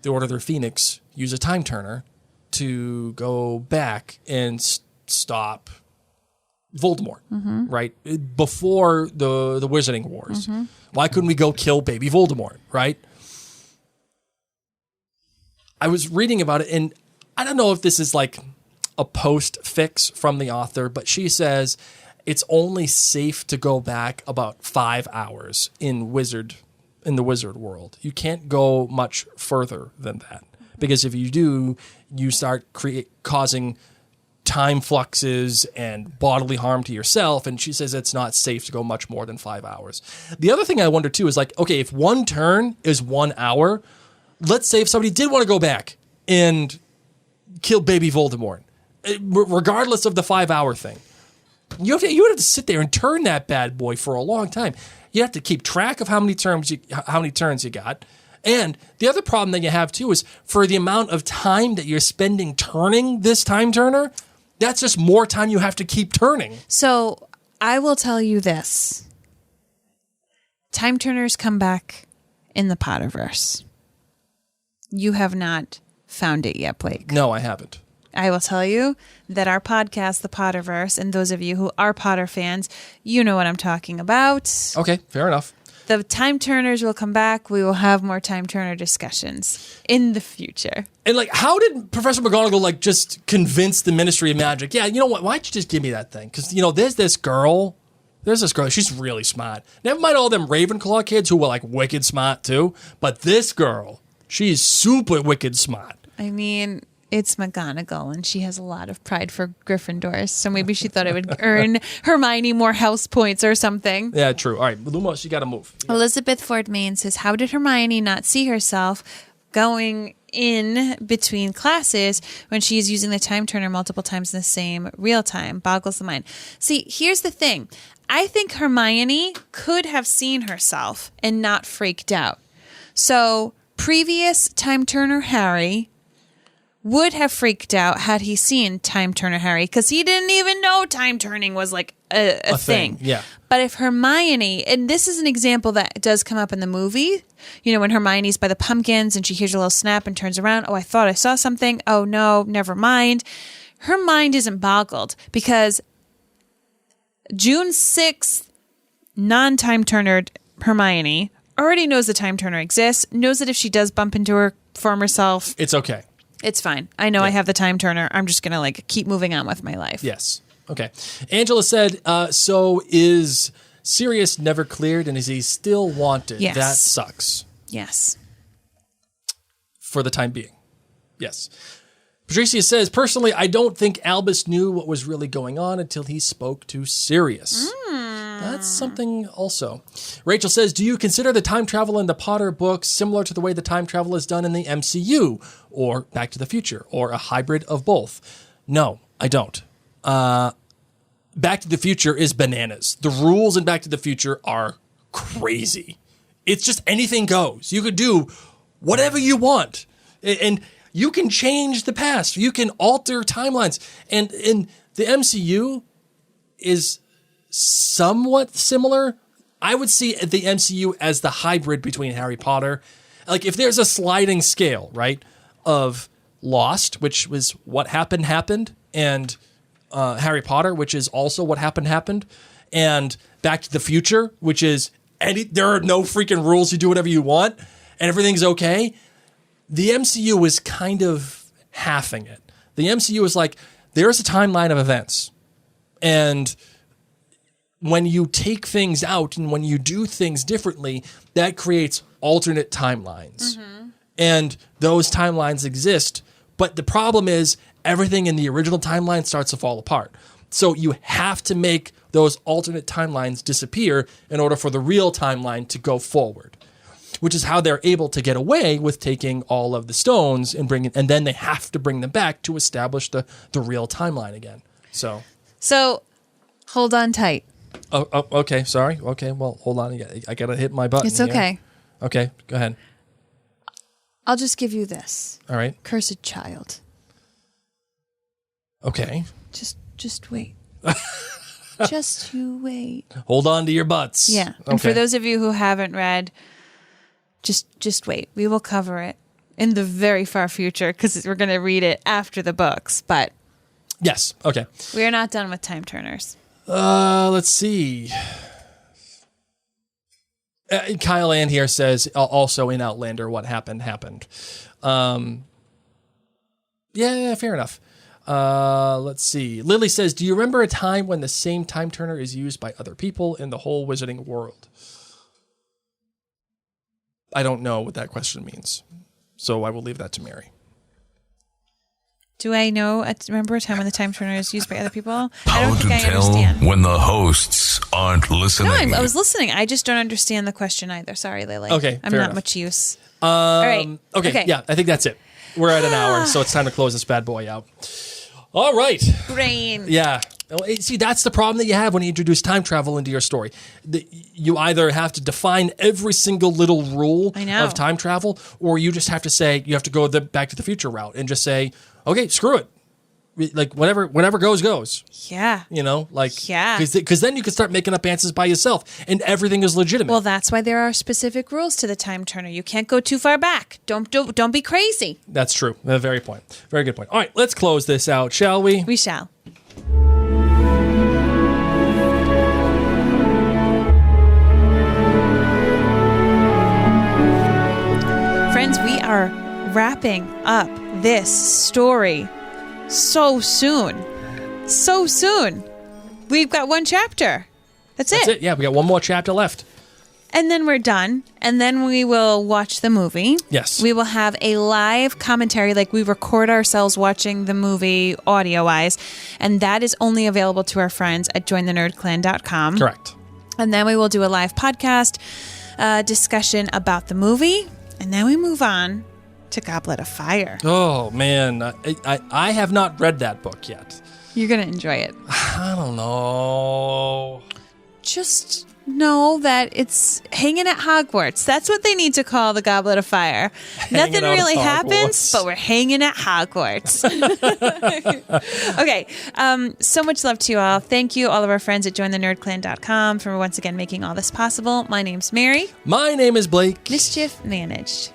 the Order of the Phoenix use a time turner to go back and stop Voldemort, right? Before the Wizarding Wars. Mm-hmm. Why couldn't we go kill baby Voldemort, right? I was reading about it, and I don't know if this is a post-fix from the author, but she says it's only safe to go back about 5 hours in the wizard world. You can't go much further than that, because if you do, you start causing time fluxes and bodily harm to yourself. And she says it's not safe to go much more than 5 hours. The other thing I wonder too is okay, if one turn is 1 hour, let's say if somebody did want to go back and kill baby Voldemort, regardless of the 5 hour thing, you would have to sit there and turn that bad boy for a long time. You have to keep track of how many turns you got. And the other problem that you have too is for the amount of time that you're spending turning this time turner, that's just more time you have to keep turning. So I will tell you this. Time turners come back in the Potterverse. You have not found it yet, Blake. No, I haven't. I will tell you that our podcast, The Potterverse, and those of you who are Potter fans, you know what I'm talking about. Okay, fair enough. The Time Turners will come back. We will have more Time Turner discussions in the future. And like, how did Professor McGonagall like just convince the Ministry of Magic? Yeah, you know what? Why'd you just give me that thing? Because there's this girl. She's really smart. Never mind all them Ravenclaw kids who were like wicked smart too. But this girl, she's super wicked smart. I mean, it's McGonagall, and she has a lot of pride for Gryffindors, so maybe she thought it would earn Hermione more house points or something. Yeah, true. All right, Lumos, you got to move. Yeah. Elizabeth Ford Main says, how did Hermione not see herself going in between classes when she's using the time turner multiple times in the same real time? Boggles the mind. See, here's the thing. I think Hermione could have seen herself and not freaked out. So previous time turner Harry would have freaked out had he seen Time Turner Harry, because he didn't even know time turning was like a thing. Yeah. But if Hermione, and this is an example that does come up in the movie, when Hermione's by the pumpkins and she hears a little snap and turns around, oh, I thought I saw something. Oh, no, never mind. Her mind isn't boggled because June 6th, non-time turnered Hermione already knows the time turner exists, knows that if she does bump into her former self, it's okay. It's fine. I know I have the time turner. I'm just going to keep moving on with my life. Yes. Okay. Angela said, so is Sirius never cleared and is he still wanted? Yes. That sucks. Yes. For the time being. Yes. Patricia says, personally, I don't think Albus knew what was really going on until he spoke to Sirius. That's something also. Rachel says, do you consider the time travel in the Potter books similar to the way the time travel is done in the MCU or Back to the Future or a hybrid of both? No, I don't. Back to the Future is bananas. The rules in Back to the Future are crazy. It's just anything goes. You could do whatever you want. And you can change the past. You can alter timelines. And in the MCU is somewhat similar. I would see the MCU as the hybrid between Harry Potter. Like if there's a sliding scale, right, of Lost, which was what happened, and Harry Potter, which is also what happened, and Back to the Future, which is there are no freaking rules. You do whatever you want, and everything's okay. The MCU is kind of halving it. The MCU is like, there's a timeline of events, and when you take things out and when you do things differently, that creates alternate timelines. Mm-hmm. And those timelines exist. But the problem is everything in the original timeline starts to fall apart. So you have to make those alternate timelines disappear in order for the real timeline to go forward, which is how they're able to get away with taking all of the stones and and then they have to bring them back to establish the real timeline again. So hold on tight. Oh, okay. Sorry. Okay. Well, hold on. I got to hit my button. It's okay. Here. Okay. Go ahead. I'll just give you this. All right. Cursed child. Okay. Just wait. Just you wait. Hold on to your butts. Yeah. And for those of you who haven't read, just wait. We will cover it in the very far future because we're going to read it after the books. But yes. Okay. We are not done with time turners. Let's see. Kyle Ann here says, also in Outlander, what happened. Yeah, fair enough. Let's see. Lily says, do you remember a time when the same time turner is used by other people in the whole wizarding world? I don't know what that question means, so I will leave that to Mary. Do I remember a time when the time turner is used by other people? I How don't think to I tell understand. when the hosts aren't listening. No, I was listening. I just don't understand the question either. Sorry, Lily. Okay, I'm fair not enough. much use. All right. Okay, yeah, I think that's it. We're at an hour, so it's time to close this bad boy out. All right. Brain. Yeah. See, that's the problem that you have when you introduce time travel into your story. You either have to define every single little rule of time travel, or you just have to say, you have to go the Back to the Future route and just say, okay, screw it. like whatever goes. Yeah. You know, like, Yeah. because then you can start making up answers by yourself, and everything is legitimate. Well, that's why there are specific rules to the time turner. You can't go too far back. Don't be crazy. That's true. Very good point. All right, let's close this out, shall we? We shall. Friends, we are wrapping up this story so soon. So soon. We've got one chapter. That's it. Yeah, we got one more chapter left. And then we're done. And then we will watch the movie. Yes. We will have a live commentary, like we record ourselves watching the movie audio-wise. And that is only available to our friends at jointhenerdclan.com. Correct. And then we will do a live podcast discussion about the movie. And then we move on to Goblet of Fire. Oh, man. I have not read that book yet. You're going to enjoy it. I don't know. Just know that it's hanging at Hogwarts. That's what they need to call the Goblet of Fire. Nothing out really at happens, Hogwarts. but we're hanging at Hogwarts. Okay. So much love to you all. Thank you, all of our friends at jointhenerdclan.com, for once again making all this possible. My name's Mary. My name is Blake. Mischief managed.